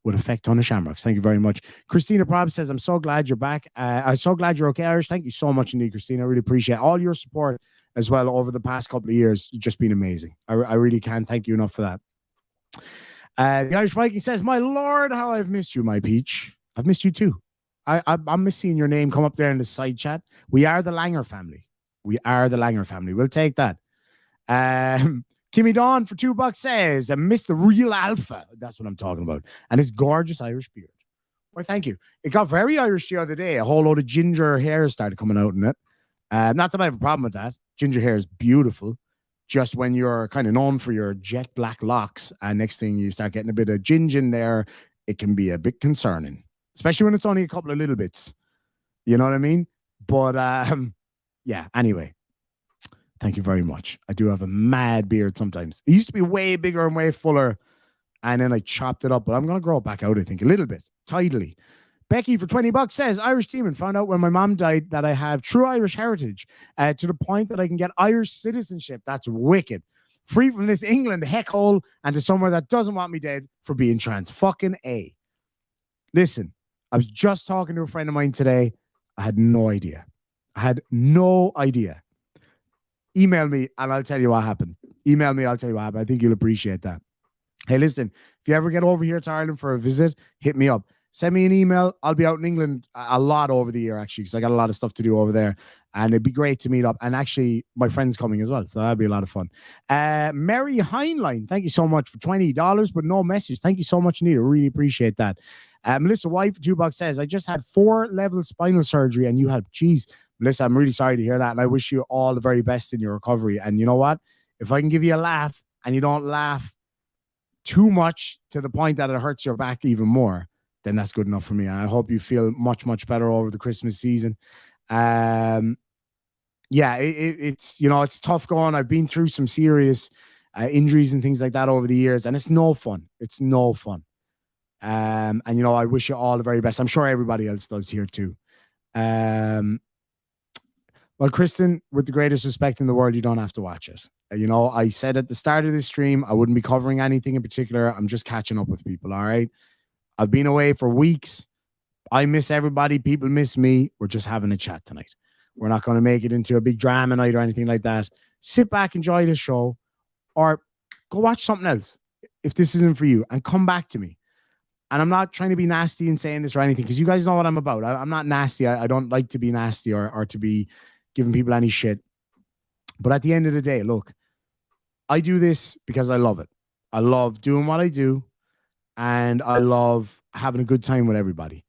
Speaker 1: Would affect on the Shamrocks. Thank you very much. Christina Prob says, I'm so glad you're back. I'm so glad you're okay, Irish. Thank you so much indeed, Christina. I really appreciate all your support as well over the past couple of years. It's just been amazing. I really can't thank you enough for that. The Irish Viking says, my Lord, how I've missed you, my peach. I've missed you too. I'm missing your name come up there in the side chat. We are the Langer family. We are the Langer family. We'll take that. Kimmy Dawn for $2 says, I miss the real alpha. That's what I'm talking about. And his gorgeous Irish beard. Well, thank you. It got very Irish the other day. A whole load of ginger hair started coming out in it. Not that I have a problem with that. Ginger hair is beautiful. Just when you're kind of known for your jet black locks, and next thing you start getting a bit of ginger in there, it can be a bit concerning. Especially when it's only a couple of little bits. You know what I mean? But, yeah, anyway. Thank you very much. I do have a mad beard sometimes. It used to be way bigger and way fuller, and then I chopped it up. But I'm going to grow it back out, I think, a little bit, tidily. Becky for $20 says, Irish Demon found out when my mom died that I have true Irish heritage to the point that I can get Irish citizenship. That's wicked. Free from this England heck hole and to somewhere that doesn't want me dead for being trans. Fucking A. Listen, I was just talking to a friend of mine today. I had no idea. Email me and I'll tell you what happened. I think you'll appreciate that. Hey, listen, if you ever get over here to Ireland for a visit, hit me up. Send me an email. I'll be out in England a lot over the year, actually, because I got a lot of stuff to do over there. And it'd be great to meet up. And actually, my friend's coming as well, so that'll be a lot of fun. Mary Heinlein, thank you so much for $20, but no message. Thank you so much, Anita. Really appreciate that. Melissa White for $2 says, I just had 4-level spinal surgery and you had, geez, Melissa, I'm really sorry to hear that. And I wish you all the very best in your recovery. And you know what? If I can give you a laugh and you don't laugh too much to the point that it hurts your back even more, then that's good enough for me. And I hope you feel much, much better over the Christmas season. Yeah, it's, you know, it's tough going. I've been through some serious injuries and things like that over the years, and it's no fun. It's no fun. And, you know, I wish you all the very best. I'm sure everybody else does here too. Well, Kristen, with the greatest respect in the world, you don't have to watch it. You know, I said at the start of this stream, I wouldn't be covering anything in particular. I'm just catching up with people, all right? I've been away for weeks. I miss everybody. People miss me. We're just having a chat tonight. We're not going to make it into a big drama night or anything like that. Sit back, enjoy the show, or go watch something else if this isn't for you, and come back to me. And I'm not trying to be nasty and saying this or anything, because you guys know what I'm about. I'm not nasty. I don't like to be nasty or to be giving people any shit. But at the end of the day, look, I do this because I love it. I love doing what I do, and I love having a good time with everybody.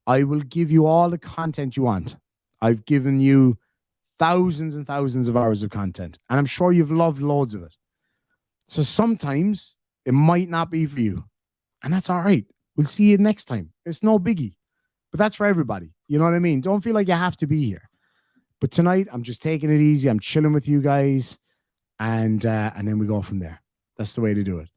Speaker 1: I will give you all the content you want. I've given you thousands and thousands of hours of content, and I'm sure you've loved loads of it. So sometimes it might not be for you, and that's all right. We'll see you next time. It's no biggie, but that's for everybody. You know what I mean? Don't feel like you have to be here. But tonight, I'm just taking it easy. I'm chilling with you guys, and then we go from there. That's the way to do it.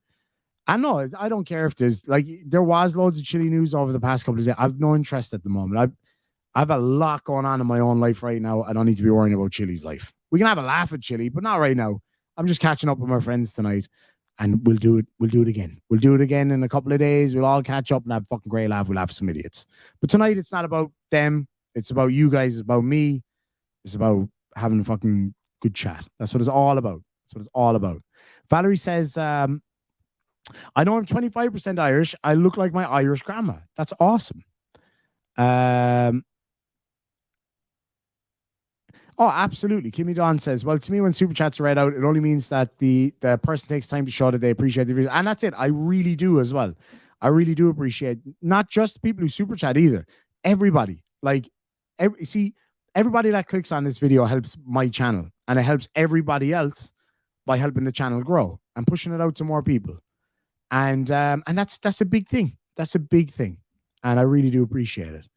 Speaker 1: I know. I don't care if there's, like, there was loads of Chile news over the past couple of days. I've no interest at the moment. I've a lot going on in my own life right now. I don't need to be worrying about Chile's life. We can have a laugh at Chile, but not right now. I'm just catching up with my friends tonight, and we'll do it. We'll do it again. We'll do it again in a couple of days. We'll all catch up and have a fucking great laugh. We'll have some idiots. But tonight, it's not about them. It's about you guys. It's about me. It's about having a fucking good chat. That's what it's all about. That's what it's all about. Valerie says, I know I'm 25% Irish. I look like my Irish grandma. That's awesome. Oh, absolutely. Kimmy Dawn says, well, to me, when super chats are read out, it only means that the person takes time to show that they appreciate the video. And that's it. I really do as well. I really do appreciate not just people who super chat either. Everybody. Like, everybody that clicks on this video helps my channel, and it helps everybody else by helping the channel grow and pushing it out to more people. And that's a big thing. That's a big thing. And I really do appreciate it.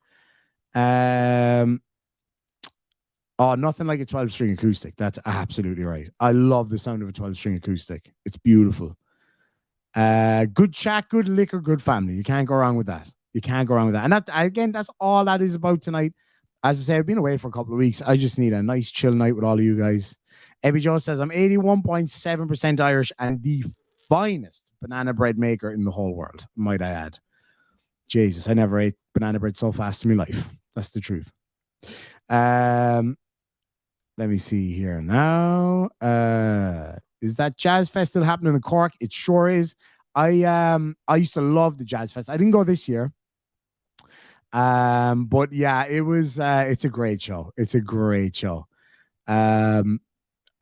Speaker 1: Oh, nothing like a 12-string acoustic. That's absolutely right. I love the sound of a 12-string acoustic. It's beautiful. Good chat, good liquor, good family. You can't go wrong with that. You can't go wrong with that. And that, again, that's all that is about tonight. As I say, I've been away for a couple of weeks. I just need a nice chill night with all of you guys. Ebby Joe says, I'm 81.7% Irish and the finest banana bread maker in the whole world, might I add. Jesus, I never ate banana bread so fast in my life. That's the truth. Let me see here now. Is that Jazz Fest still happening in Cork? It sure is. I used to love the Jazz Fest. I didn't go this year. But yeah, it was it's a great show. It's a great show. I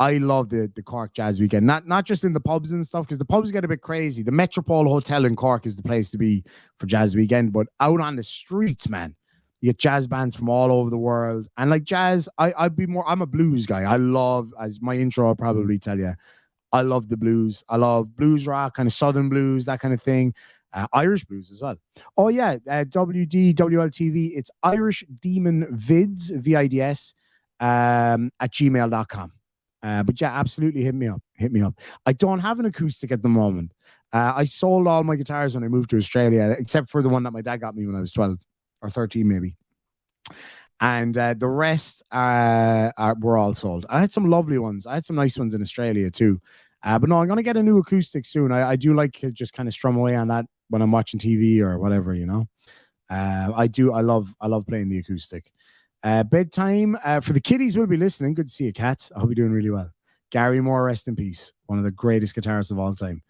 Speaker 1: love the Cork Jazz Weekend. Not just in the pubs and stuff, because the pubs get a bit crazy. The Metropole Hotel in Cork is the place to be for Jazz Weekend, but out on the streets, man, you get jazz bands from all over the world. And like jazz, I'm a blues guy. I love, as my intro will probably tell you, I love the blues. I love blues rock, kind of southern blues, that kind of thing. Irish blues as well. Oh yeah, WDWLTV. It's Irish Demon Vids, VIDS, at gmail.com. But yeah, absolutely hit me up. Hit me up. I don't have an acoustic at the moment. I sold all my guitars when I moved to Australia, except for the one that my dad got me when I was 12 or 13 maybe. And the rest were all sold. I had some lovely ones. I had some nice ones in Australia too. But no, I'm going to get a new acoustic soon. I do like to just kind of strum away on that when I'm watching TV or whatever, you know. I love playing the acoustic. Bedtime for the kiddies will be listening. Good to see you, cats. I hope you're doing really well. Gary Moore, rest in peace. One of the greatest guitarists of all time.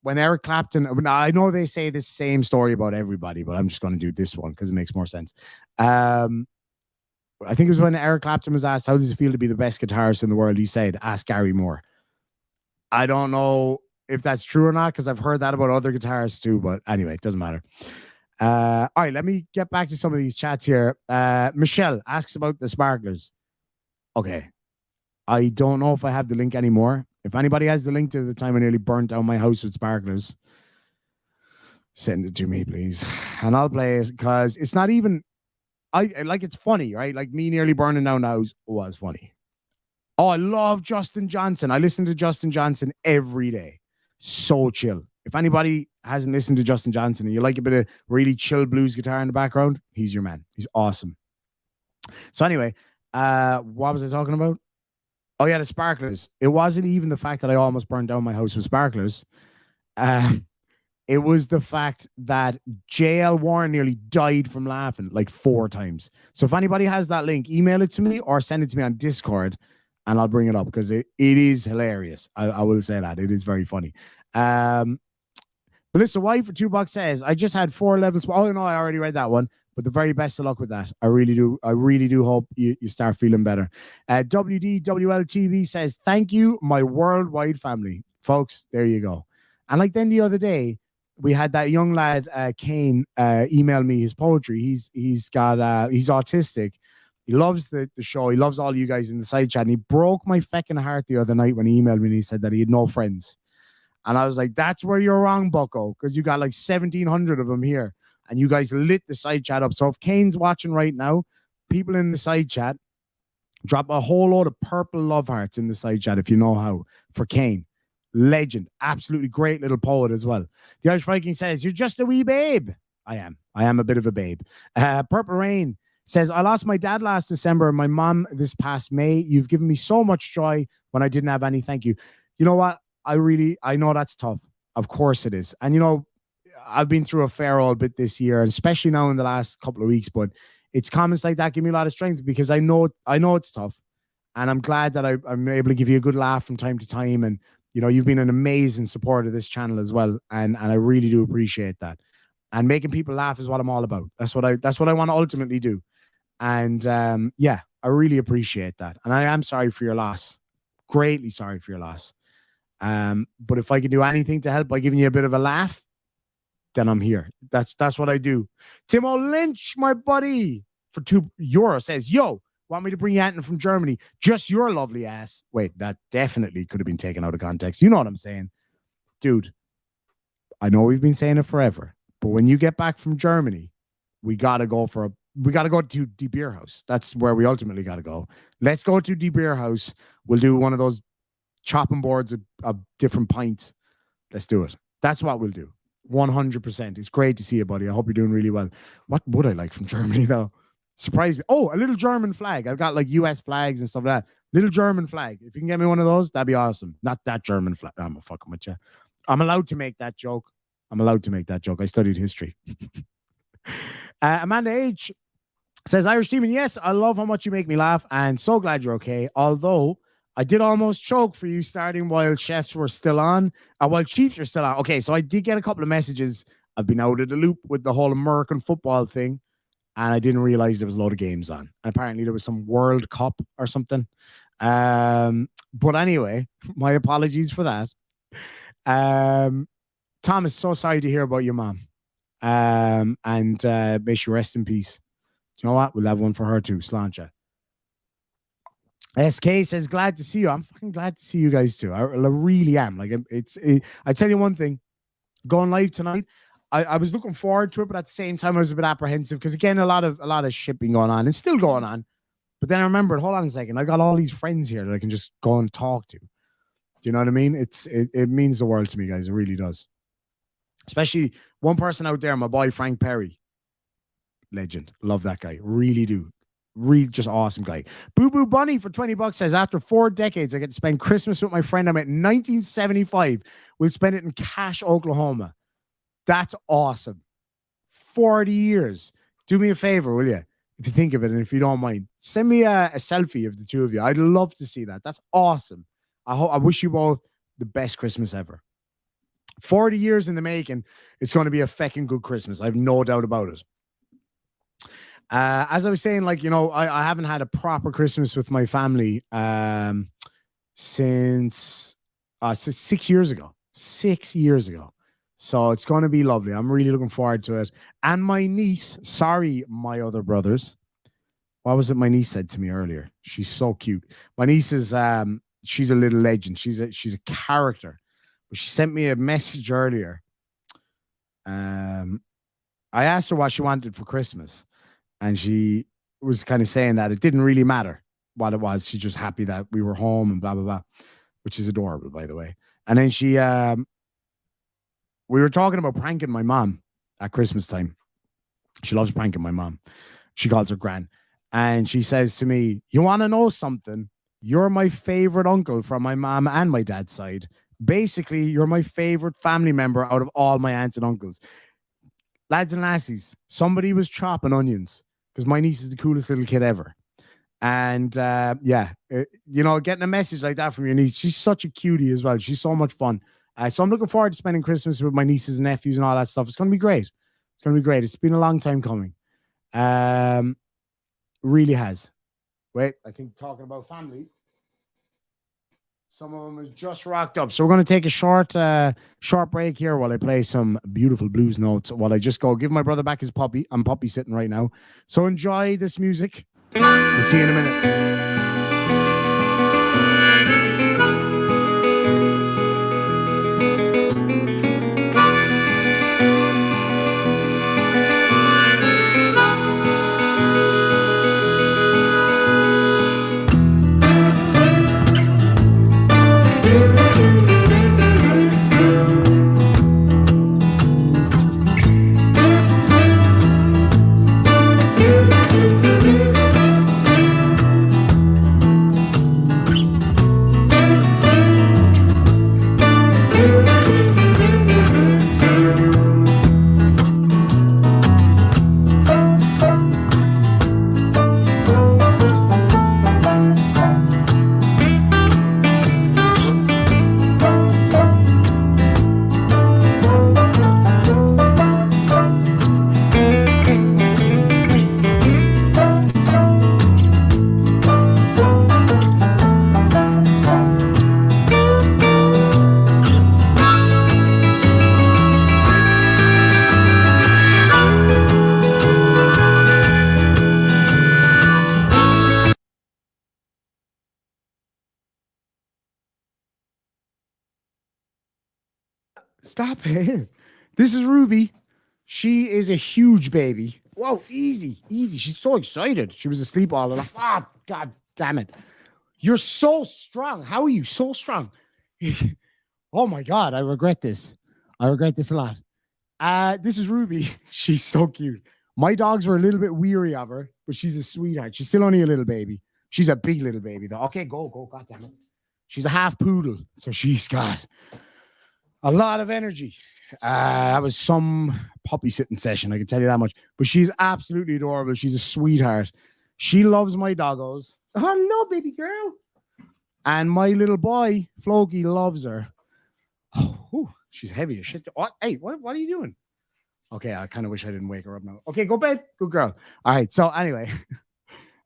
Speaker 1: When Eric Clapton, I know they say the same story about everybody, but I'm just going to do this one because it makes more sense. I think it was when Eric Clapton was asked, how does it feel to be the best guitarist in the world? He said, ask Gary Moore. I don't know if that's true or not, because I've heard that about other guitarists too, but anyway, it doesn't matter. All right, let me get back to some of these chats here. Michelle asks about the sparklers. Okay. I don't know if I have the link anymore. If anybody has the link to the time I nearly burnt down my house with sparklers, send it to me, please. And I'll play it, because it's not even, it's funny, right? Like me nearly burning down the house was funny. Oh, I love Justin Johnson. I listen to Justin Johnson every day. So chill. If anybody hasn't listened to Justin Johnson and you like a bit of really chill blues guitar in the background, he's your man. He's awesome. So anyway, what was I talking about? Oh yeah, the sparklers. It wasn't even the fact that I almost burned down my house with sparklers. It was the fact that JL Warren nearly died from laughing like 4 times. So if anybody has that link, email it to me or send it to me on Discord, and I'll bring it up, because it is hilarious. I will say that. It is very funny. Melissa White for $2 says, I just had 4 levels. Oh, no, I already read that one. But the very best of luck with that. I really do hope you start feeling better. WDWLTV says, thank you, my worldwide family. Folks, there you go. And like then the other day, we had that young lad, Kane, email me his poetry. He's autistic. He loves the show. He loves all you guys in the side chat. And he broke my fecking heart the other night when he emailed me and he said that he had no friends. And I was like, that's where you're wrong, bucko, because you got like 1,700 of them here. And you guys lit the side chat up. So if Kane's watching right now, people in the side chat, drop a whole load of purple love hearts in the side chat if you know how, for Kane. Legend. Absolutely great little poet as well. The Irish Viking says, you're just a wee babe. I am a bit of a babe. Purple Rain says, I lost my dad last December and my mom this past May. You've given me so much joy when I didn't have any. Thank you. You know what? I know that's tough. Of course it is. And, you know, I've been through a fair old bit this year, and especially now in the last couple of weeks, but it's comments like that give me a lot of strength, because I know it's tough. And I'm glad that I'm able to give you a good laugh from time to time. And, you know, you've been an amazing support of this channel as well. And I really do appreciate that. And making people laugh is what I'm all about. That's what I want to ultimately do. And yeah, I really appreciate that. And I am sorry for your loss. Greatly sorry for your loss. But if I can do anything to help by giving you a bit of a laugh, then I'm here. That's what I do. Timo Lynch, my buddy, for €2 says, yo, want me to bring you Anton from Germany? Just your lovely ass. Wait, that definitely could have been taken out of context. You know what I'm saying? Dude, I know we've been saying it forever, but when you get back from Germany, we got to go to Die Beer House. That's where we ultimately got to go. Let's go to Die Beer House. We'll do one of those chopping boards of different pints. Let's do it. That's what we'll do. 100%. It's great to see you, buddy. I hope you're doing really well. What would I like from Germany, though? Surprise me. Oh, a little German flag. I've got like US flags and stuff like that. Little German flag. If you can get me one of those, that'd be awesome. Not that German flag. I'm fucking with you. I'm allowed to make that joke. I'm allowed to make that joke. I studied history. Amanda H says, Irish Demon, yes, I love how much you make me laugh and so glad you're okay. Although I did almost choke for you starting while chefs were still on, while Chiefs were still on. Okay, so I did get a couple of messages. I've been out of the loop with the whole American football thing, and I didn't realize there was a load of games on. And apparently there was some World Cup or something. But anyway, my apologies for that. Thomas, so sorry to hear about your mom. And may she rest in peace. Do you know what? We'll have one for her too. Sláinte. SK says, glad to see you. I'm fucking glad to see you guys too. I really am. Like, I tell you one thing, going live tonight, I was looking forward to it, but at the same time, I was a bit apprehensive because again, a lot of shipping going on and still going on. But then I remembered, hold on a second, I got all these friends here that I can just go and talk to. Do you know what I mean? It means the world to me, guys. It really does. Especially one person out there, my boy Frank Perry. Legend. Love that guy. Really do. Really just awesome guy. Boo Boo Bunny for $20 says, after 4 decades, I get to spend Christmas with my friend I met in 1975. We'll spend it in Cache, Oklahoma. That's awesome. 40 years. Do me a favor, will you? If you think of it, and if you don't mind, send me a selfie of the two of you. I'd love to see that. That's awesome. I wish you both the best Christmas ever. 40 years in the making. It's going to be a fucking good Christmas. I have no doubt about it. As I was saying, like, you know, I haven't had a proper Christmas with my family since 6 years ago. 6 years ago. So it's going to be lovely. I'm really looking forward to it. And my niece, sorry, my other brothers. What was it my niece said to me earlier? She's so cute. My niece is, she's a little legend. She's a character. But she sent me a message earlier. I asked her what she wanted for Christmas. And she was kind of saying that it didn't really matter what it was. She's just happy that we were home and blah, blah, blah, which is adorable, by the way. And then we were talking about pranking my mom at Christmas time. She loves pranking my mom. She calls her Gran. And she says to me, you want to know something? You're my favorite uncle from my mom and my dad's side. Basically, you're my favorite family member out of all my aunts and uncles. Lads and lassies, somebody was chopping onions because my niece is the coolest little kid ever. And you know, getting a message like that from your niece, she's such a cutie as well. She's so much fun. So I'm looking forward to spending Christmas with my nieces and nephews and all that stuff. It's going to be great. It's going to be great. It's been a long time coming. Really has. Wait, I think talking about family, some of them is just rocked up. So we're going to take a short break here while I play some beautiful blues notes. While I just go give my brother back his puppy. I'm puppy sitting right now. So enjoy this music. We'll see you in a minute. Stop it. This is Ruby. She is a huge baby. Whoa, easy. She's so excited. She was asleep all along. Ah, God damn it. You're so strong. How are you so strong? Oh my God, I regret this. I regret this a lot. This is Ruby. She's so cute. My dogs were a little bit weary of her, but she's a sweetheart. She's still only a little baby. She's a big little baby, though. Okay, go. God damn it. She's a half poodle, so she's got a lot of energy. That was some puppy sitting session, I can tell you that much. But she's absolutely adorable. She's a sweetheart. She loves my doggos. Hello, baby girl. And my little boy, Floki, loves her. Oh, she's heavy as shit. Oh, hey, what are you doing? Okay, I kind of wish I didn't wake her up now. Okay, go bed. Good girl. All right, so anyway.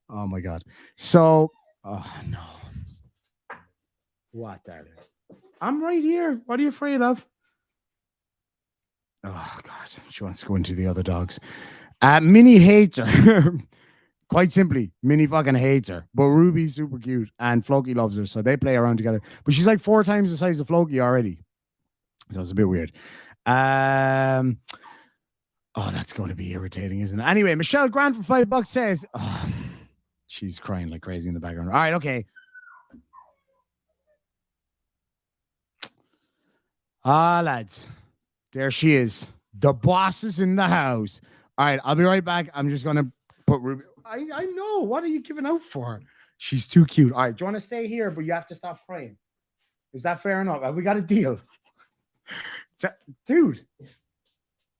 Speaker 1: Oh, my God. So, oh, no. What, darling? I'm right here. What are you afraid of? Oh, God. She wants to go into the other dogs. Minnie hates her. Quite simply, Minnie fucking hates her. But Ruby's super cute and Floki loves her. So they play around together. But she's like 4 times the size of Floki already. So it's a bit weird. Oh, that's going to be irritating, isn't it? Anyway, Michelle Grant for $5 says, oh, she's crying like crazy in the background. All right, okay. Lads, there she is. The boss is in the house. All right, I'll be right back. I'm just going to put Ruby. I know. What are you giving out for? She's too cute. All right, do you want to stay here, but you have to stop crying? Is that fair enough? Have we got a deal? Dude.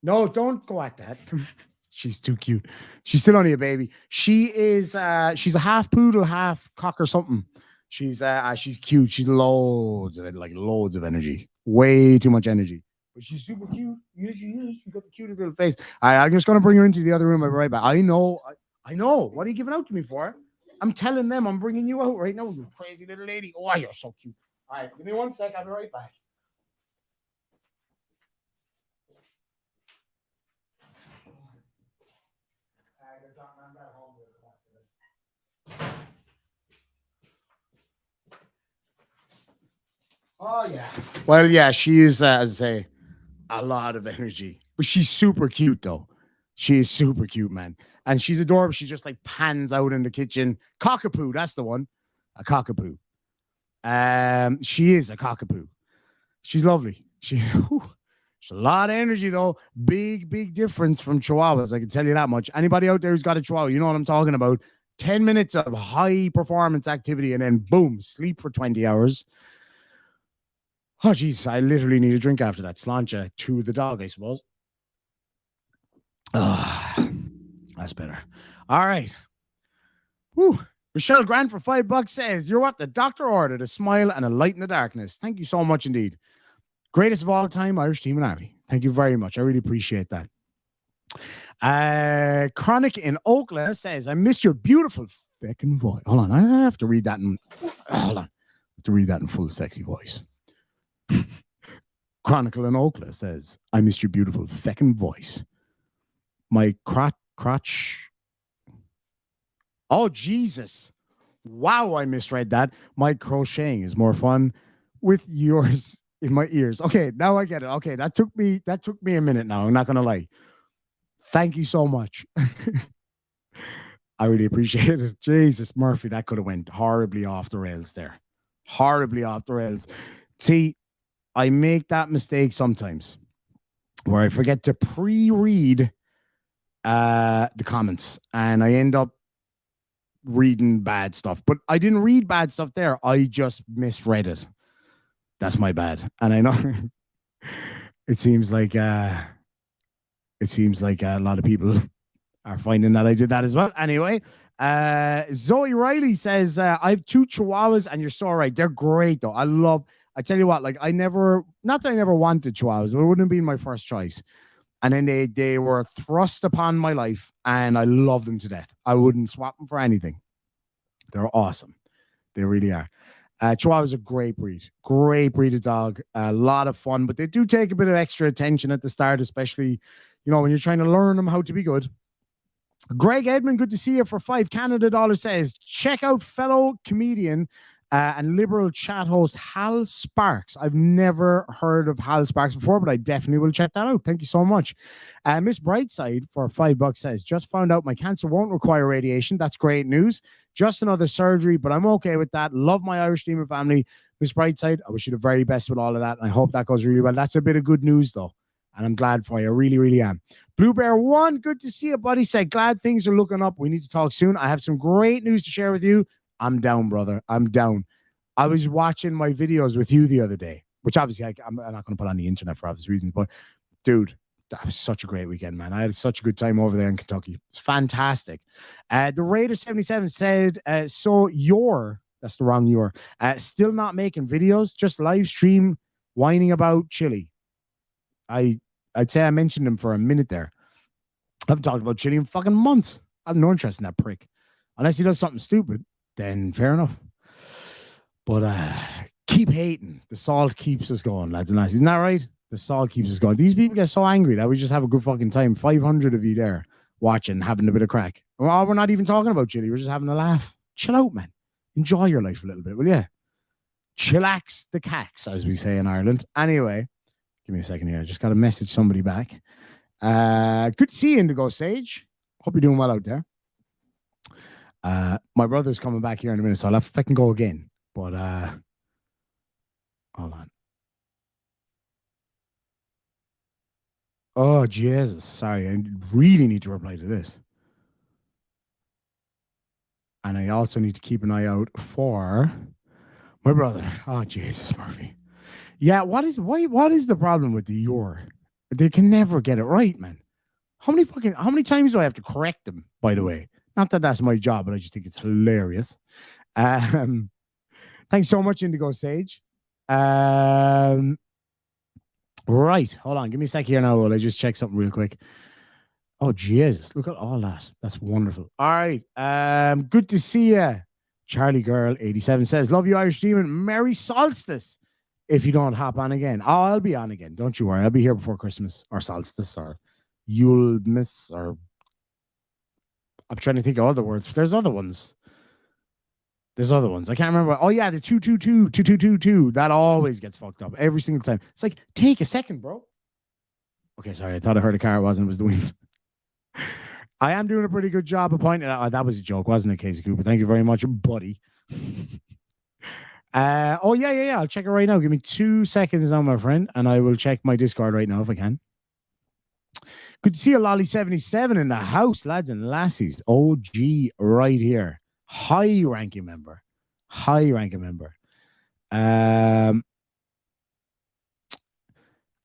Speaker 1: No, don't go at that. She's too cute. She's still only a baby. She is she's a half poodle, half cock or something. She's cute. She's loads of it, like loads of energy. Way too much energy. But she's super cute. You got the cutest little face. All right, I'm just gonna bring her into the other room. I'll be right back. I know. What are you giving out to me for? I'm telling them I'm bringing you out right now, you crazy little lady. Oh, you're so cute. All right, give me 1 sec. I'll be right back. Oh, yeah. Well, yeah, she is, as I say, a lot of energy. But she's super cute, though. She is super cute, man. And she's adorable. She just like pans out in the kitchen. Cockapoo, that's the one. A cockapoo. She is a cockapoo. She's lovely. She's a lot of energy, though. Big difference from Chihuahuas. I can tell you that much. Anybody out there who's got a Chihuahua, you know what I'm talking about. 10 minutes of high performance activity and then boom, sleep for 20 hours. Oh, geez, I literally need a drink after that. Sláinte to the dog, I suppose. That's better. All right. Whew. Michelle Grant for $5 says, you're what the doctor ordered, a smile and a light in the darkness. Thank you so much indeed. Greatest of all time, Irish Team and Army. Thank you very much. I really appreciate that. Chronic in Oakland says, I missed your beautiful fucking voice. Hold on. I have to read that in full sexy voice. Chronicle in Oakland says, I missed your beautiful feckin' voice. My crotch. Oh, Jesus. Wow, I misread that. My crocheting is more fun with yours in my ears. Okay, now I get it. Okay, that took me a minute now. I'm not gonna lie. Thank you so much. I really appreciate it. Jesus, Murphy, that could have went horribly off the rails there. Horribly off the rails. See, I make that mistake sometimes where I forget to pre-read the comments and I end up reading bad stuff. But I didn't read bad stuff there. I just misread it. That's my bad. And I know it seems like a lot of people are finding that I did that as well. Anyway, Zoe Riley says, I have 2 Chihuahuas and you're so right. They're great though. I tell you what, like not that I never wanted Chihuahuas, but it wouldn't have been my first choice. And then they were thrust upon my life and I love them to death. I wouldn't swap them for anything. They're awesome. They really are. Chihuahua's a great breed of dog. A lot of fun, but they do take a bit of extra attention at the start, especially, when you're trying to learn them how to be good. Greg Edmond, good to see you for $5 Canada says, check out fellow comedian and liberal chat host Hal Sparks. I've never heard of Hal Sparks before, but I definitely will check that out. Thank you so much. Miss Brightside for $5 says, just found out my cancer won't require radiation. That's great news. Just another surgery, but I'm okay with that. Love my Irish Demon family. Miss Brightside, I wish you the very best with all of that. And I hope that goes really well. That's a bit of good news, though. and I'm glad for you. I really, really am. Blue Bear 1, good to see you, buddy. Said, glad things are looking up. We need to talk soon. I have some great news to share with you. I'm down, brother. I'm down. I was watching my videos with you the other day, which obviously I'm not going to put on the internet for obvious reasons, but dude, that was such a great weekend, man. I had such a good time over there in Kentucky. It's fantastic. The Raider 77 said, so that's the wrong you're, still not making videos, just live stream whining about chili. I'd say I mentioned him for a minute there. I haven't talked about chili in fucking months. I have no interest in that prick. Unless he does something stupid, then fair enough. But keep hating. The salt keeps us going, lads and lads. Isn't that right? The salt keeps us going. These people get so angry that we just have a good fucking time. 500 of you there watching, having a bit of crack. Well, we're not even talking about chili. We're just having a laugh. Chill out, man. Enjoy your life a little bit, will you? Chillax the cax, as we say in Ireland. Anyway, give me a second here. I just got to message somebody back. Good to see you, Indigo Sage. Hope you're doing well out there. My brother's coming back here in a minute, so I'll have to fucking go again. But hold on. Oh, Jesus. Sorry. I really need to reply to this. And I also need to keep an eye out for my brother. Oh, Jesus, Murphy. Yeah, what is the problem with the your? They can never get it right, man. How many times do I have to correct them, by the way? Not that that's my job, but I just think it's hilarious. Thanks so much, Indigo Sage. Right. Hold on. Give me a sec here now while I just check something real quick. Oh, Jesus. Look at all that. That's wonderful. All right. Good to see you. Charlie Girl 87 says, love you, Irish Demon. Merry Solstice. If you don't hop on again. Oh, I'll be on again. Don't you worry. I'll be here before Christmas or Solstice or Yule Miss or I'm trying to think of other words. There's other ones. I can't remember. Oh, yeah, the 222. That always gets fucked up every single time. It's like, take a second, bro. Okay, sorry. I thought I heard a car. It wasn't. It was the wind. I am doing a pretty good job of pointing out. That was a joke, wasn't it, Casey Cooper? Thank you very much, buddy. Oh, yeah. I'll check it right now. Give me 2 seconds now, my friend, and I will check my Discord right now if I can. Good to see a Lolly 77 in the house, lads and lassies. OG right here. High ranking member.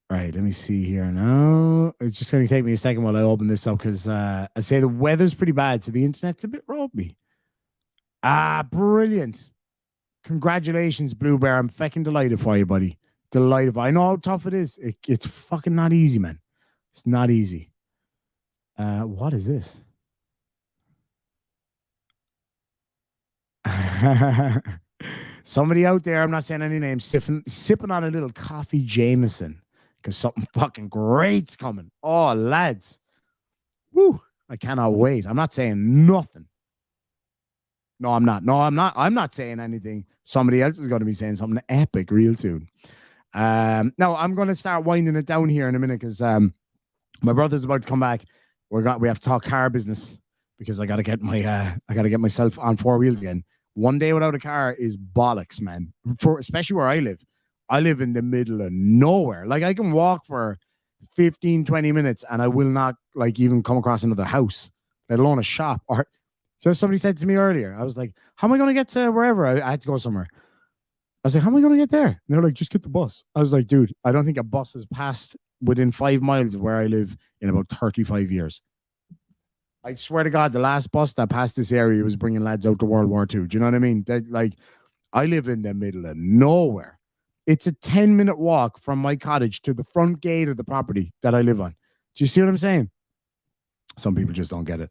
Speaker 1: Right, let me see here now. It's just going to take me a second while I open this up because I say the weather's pretty bad, so the internet's a bit ropey. Brilliant. Congratulations, Blue Bear. I'm fucking delighted for you, buddy. Delighted. I know how tough it is. It's fucking not easy, man. It's not easy. What is this? Somebody out there, I'm not saying any names, sipping on a little coffee Jameson because something fucking great's coming. Oh, lads. Woo. I cannot wait. I'm not saying nothing. No, I'm not. I'm not saying anything. Somebody else is going to be saying something epic real soon. No, I'm going to start winding it down here in a minute because my brother's about to come back. We have to talk car business because I got to get myself on four wheels again. One day without a car is bollocks, man. Especially where I live. I live in the middle of nowhere. Like I can walk for 15, 20 minutes and I will not like even come across another house, let alone a shop. Or so somebody said to me earlier, I was like, how am I going to get to wherever? I had to go somewhere. I was like, how am I going to get there? And they're like, just get the bus. I was like, dude, I don't think a bus has passed within 5 miles of where I live in about 35 years. I swear to God, the last bus that passed this area was bringing lads out to World War II. Do you know what I mean? I live in the middle of nowhere. It's a 10-minute walk from my cottage to the front gate of the property that I live on. Do you see what I'm saying? Some people just don't get it.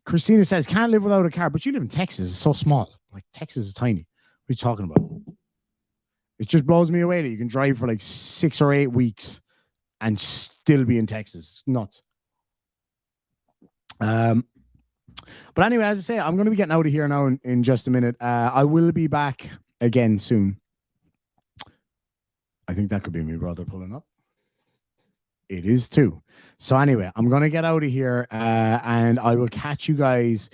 Speaker 1: Christina says, can't live without a car, but you live in Texas. It's so small. Like, Texas is tiny. What are you talking about? It just blows me away that you can drive for like 6 or 8 weeks and still be in Texas. Nuts. But anyway, as I say, I'm going to be getting out of here now in just a minute. I will be back again soon. I think that could be my brother pulling up. It is too. So anyway, I'm going to get out of here and I will catch you guys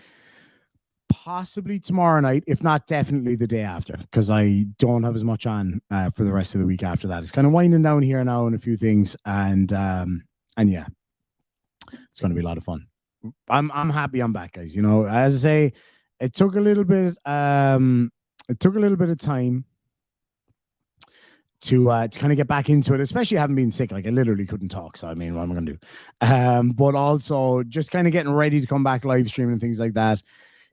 Speaker 1: possibly tomorrow night, if not definitely the day after, because I don't have as much on for the rest of the week after that. It's kind of winding down here now on a few things, and yeah, it's going to be a lot of fun. I'm happy I'm back, guys. You know, as I say, it took a little bit of time to kind of get back into it, especially having been sick. Like I literally couldn't talk. So I mean, what am I gonna do? But also just kind of getting ready to come back live streaming and things like that.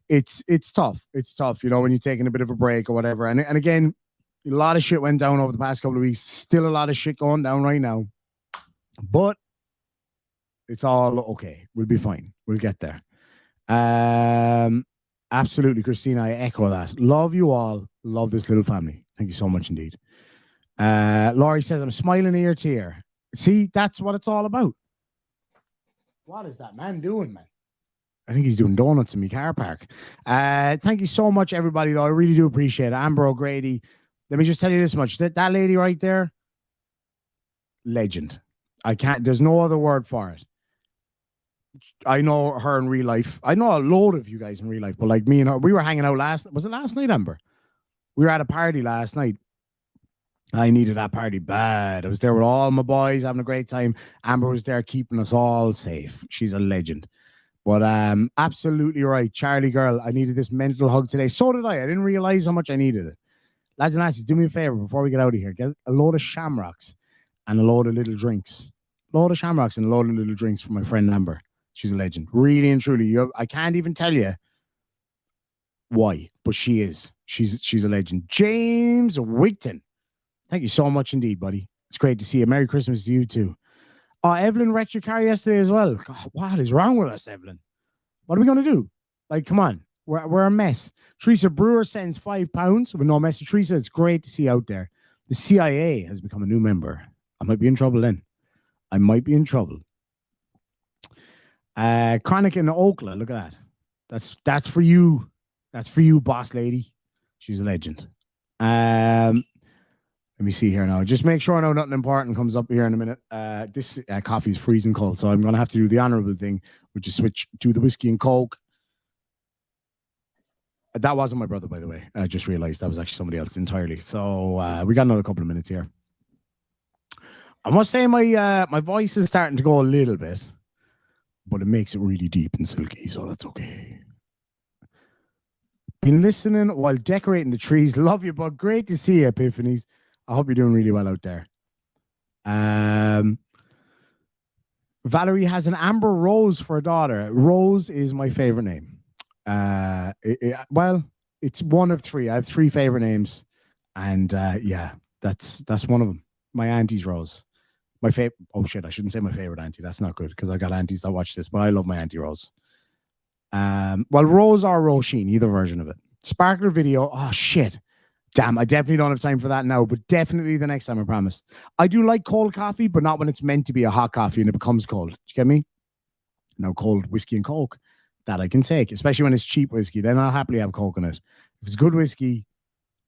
Speaker 1: It's tough. It's tough, you know, when you're taking a bit of a break or whatever. And again, a lot of shit went down over the past couple of weeks. Still a lot of shit going down right now. But it's all okay. We'll be fine. We'll get there. Absolutely, Christina. I echo that. Love you all. Love this little family. Thank you so much indeed. Laurie says, I'm smiling ear to ear. See, that's what it's all about. What is that man doing, man? I think he's doing donuts in my car park. Thank you so much, everybody, though. I really do appreciate it. Amber O'Grady. Let me just tell you this much. That lady right there, legend. There's no other word for it. I know her in real life. I know a load of you guys in real life, but like me and her, we were hanging out was it last night, Amber? We were at a party last night. I needed that party bad. I was there with all my boys having a great time. Amber was there keeping us all safe. She's a legend. But absolutely right. Charlie girl, I needed this mental hug today. So did I. I didn't realize how much I needed it. Lads and lasses, do me a favor before we get out of here. Get a load of shamrocks and a load of little drinks. A load of shamrocks and a load of little drinks for my friend Amber. She's a legend. Really and truly. I can't even tell you why, but she is. She's a legend. James Wigton. Thank you so much indeed, buddy. It's great to see you. Merry Christmas to you too. Evelyn wrecked your car yesterday as well. God, what is wrong with us, Evelyn? What are we going to do? Like, come on. We're a mess. Teresa Brewer sends £5 with no message. Teresa, it's great to see you out there. The CIA has become a new member. I might be in trouble then. I might be in trouble. Chronic in Oakland. Look at that. That's for you. That's for you, boss lady. She's a legend. Let me see here now. Just make sure I know nothing important comes up here in a minute. This coffee is freezing cold, so I'm going to have to do the honorable thing, which is switch to the whiskey and Coke. That wasn't my brother, by the way. I just realized that was actually somebody else entirely. So we got another couple of minutes here. I must say my voice is starting to go a little bit, but it makes it really deep and silky, so that's okay. Been listening while decorating the trees. Love you, bud. Great to see you, Epiphanies. I hope you're doing really well out there. Valerie has an Amber Rose for a daughter. Rose is my favorite name. Well, it's one of three. I have three favorite names, and yeah, that's one of them. My auntie's Rose. My favorite. Oh shit! I shouldn't say my favorite auntie. That's not good because I got aunties that watch this, but I love my auntie Rose. Well, Rose or Roisin, either version of it. Sparkler video. Oh shit. Damn, I definitely don't have time for that now, but definitely the next time, I promise. I do like cold coffee, but not when it's meant to be a hot coffee and it becomes cold. Do you get me? Now, cold whiskey and Coke, that I can take, especially when it's cheap whiskey. Then I'll happily have Coke in it. If it's good whiskey,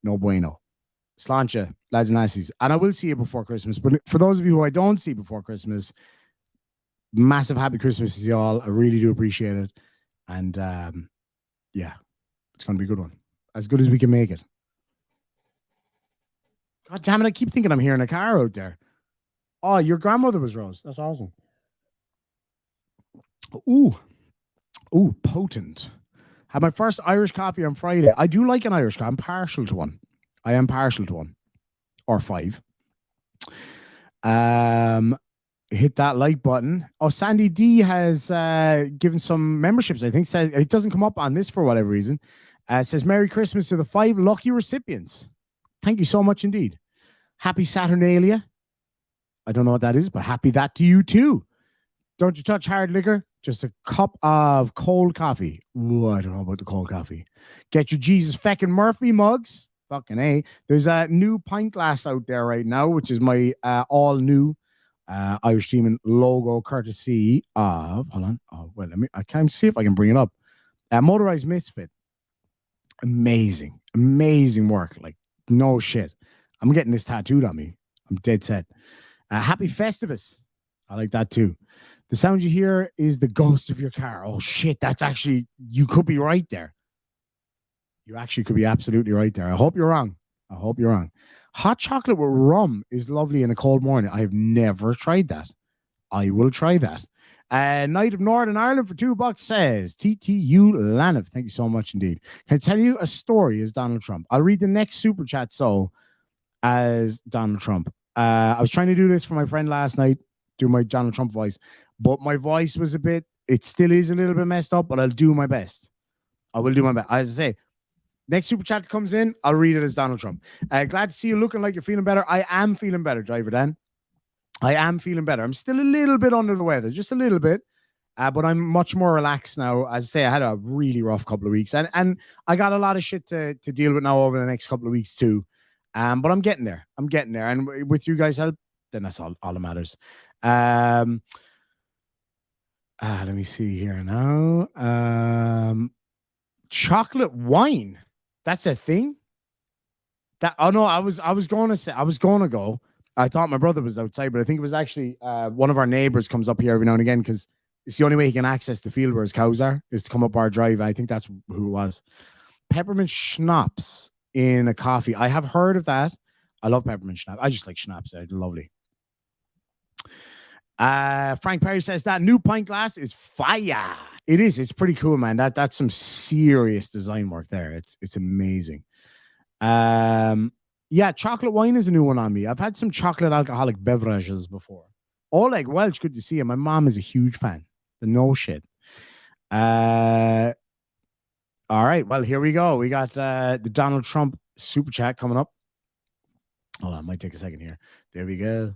Speaker 1: no bueno. Sláinte, lads and lassies. And I will see you before Christmas. But for those of you who I don't see before Christmas, massive happy Christmas to you all. I really do appreciate it. And yeah, it's going to be a good one. As good as we can make it. God damn it, I keep thinking I'm hearing a car out there. Oh, your grandmother was Rose. That's awesome. Ooh, potent. Had my first Irish coffee on Friday. I do like an Irish coffee. I'm partial to one. I am partial to one. Or 5. Hit that like button. Oh, Sandy D has given some memberships, I think. Says it doesn't come up on this for whatever reason. Says Merry Christmas to the 5 lucky recipients. Thank you so much indeed. Happy Saturnalia. I don't know what that is, but happy that to you too. Don't you touch hard liquor. Just a cup of cold coffee. Ooh, I don't know about the cold coffee. Get your Jesus feckin' Murphy mugs. Fucking A. There's a new pint glass out there right now, which is my all new Irish Demon logo, courtesy of, hold on. Oh, well, I can't see if I can bring it up. Motorized Misfit. Amazing work. Like, no shit. I'm getting this tattooed on me. I'm dead set. Happy Festivus. I like that too. The sound you hear is the ghost of your car. Oh shit, that's actually, you could be right there. You actually could be absolutely right there. I hope you're wrong. I hope you're wrong. Hot chocolate with rum is lovely in a cold morning. I have never tried that. I will try that. Knight of Northern Ireland for $2 says TTU Laniv. Thank you so much indeed. Can I tell you a story as Donald Trump? I'll read the next super chat as Donald Trump. I was trying to do this for my friend last night, do my Donald Trump voice, but my voice was it still is a little bit messed up, but I'll do my best. I will do my best. As I say, next super chat that comes in, I'll read it as Donald Trump. Glad to see you looking like you're feeling better. I am feeling better, Driver Dan. I am feeling better. I'm still a little bit under the weather, just a little bit, but I'm much more relaxed now. As I say, I had a really rough couple of weeks, and I got a lot of shit to deal with now over the next couple of weeks too. But I'm getting there. And with you guys' help, then that's all that matters. Let me see here now. Chocolate wine. That's a thing. I was going to go. I thought my brother was outside, but I think it was actually one of our neighbors comes up here every now and again because it's the only way he can access the field where his cows are is to come up our drive. I think that's who it was. Peppermint schnapps in a coffee. I have heard of that. I love peppermint schnapps. I just like schnapps. They're lovely. Frank Perry says that new pint glass is fire. It is. It's pretty cool, man. That's some serious design work there. It's amazing. Yeah, chocolate wine is a new one on me. I've had some chocolate alcoholic beverages before. Oleg Welch, good to see you. My mom is a huge fan. No shit. All right. Well, here we go. We got the Donald Trump super chat coming up. Hold on, might take a second here. There we go.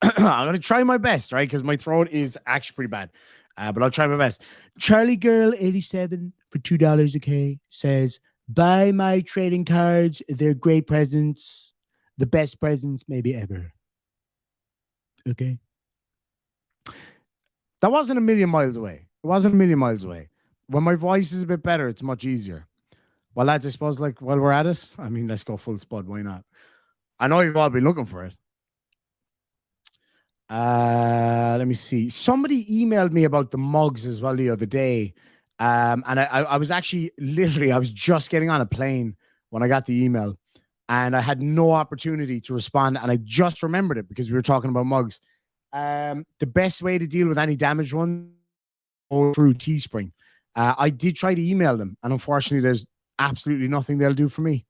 Speaker 1: I'm gonna try my best, right? Because my throat is actually pretty bad. But I'll try my best. Charlie Girl 87 for $2 a K says, buy my trading cards. They're great presents. The best presents maybe ever. Okay. That wasn't a million miles away. It wasn't a million miles away. When my voice is a bit better, it's much easier. Well, lads, I suppose, like, while we're at it, I mean, let's go full spud. Why not? I know you've all been looking for it. Let me see. Somebody emailed me about the mugs as well the other day. And I was actually I was just getting on a plane when I got the email and I had no opportunity to respond. And I just remembered it because we were talking about mugs. The best way to deal with any damaged one through Teespring. I did try to email them, and unfortunately, there's absolutely nothing they'll do for me.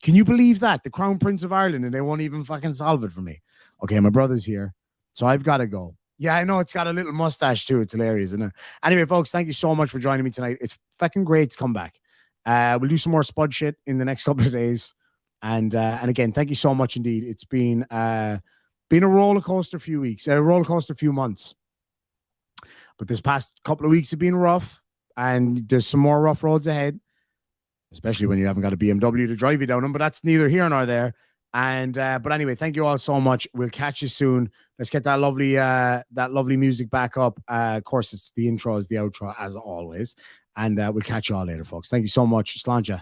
Speaker 1: Can you believe that? The Crown Prince of Ireland, and they won't even fucking solve it for me. Okay, my brother's here, so I've got to go. Yeah, I know it's got a little mustache too. It's hilarious, isn't it? Anyway, folks, thank you so much for joining me tonight. It's fucking great to come back. We'll do some more spud shit in the next couple of days, and again, thank you so much indeed. It's been a roller coaster few weeks, a roller coaster few months, but this past couple of weeks have been rough, and there's some more rough roads ahead, especially when you haven't got a BMW to drive you down them. But that's neither here nor there. And but anyway, thank you all so much. We'll catch you soon. Let's get that lovely music back up. Of course, it's the intro, is the outro as always. And we'll catch you all later, folks. Thank you so much. Sláinte.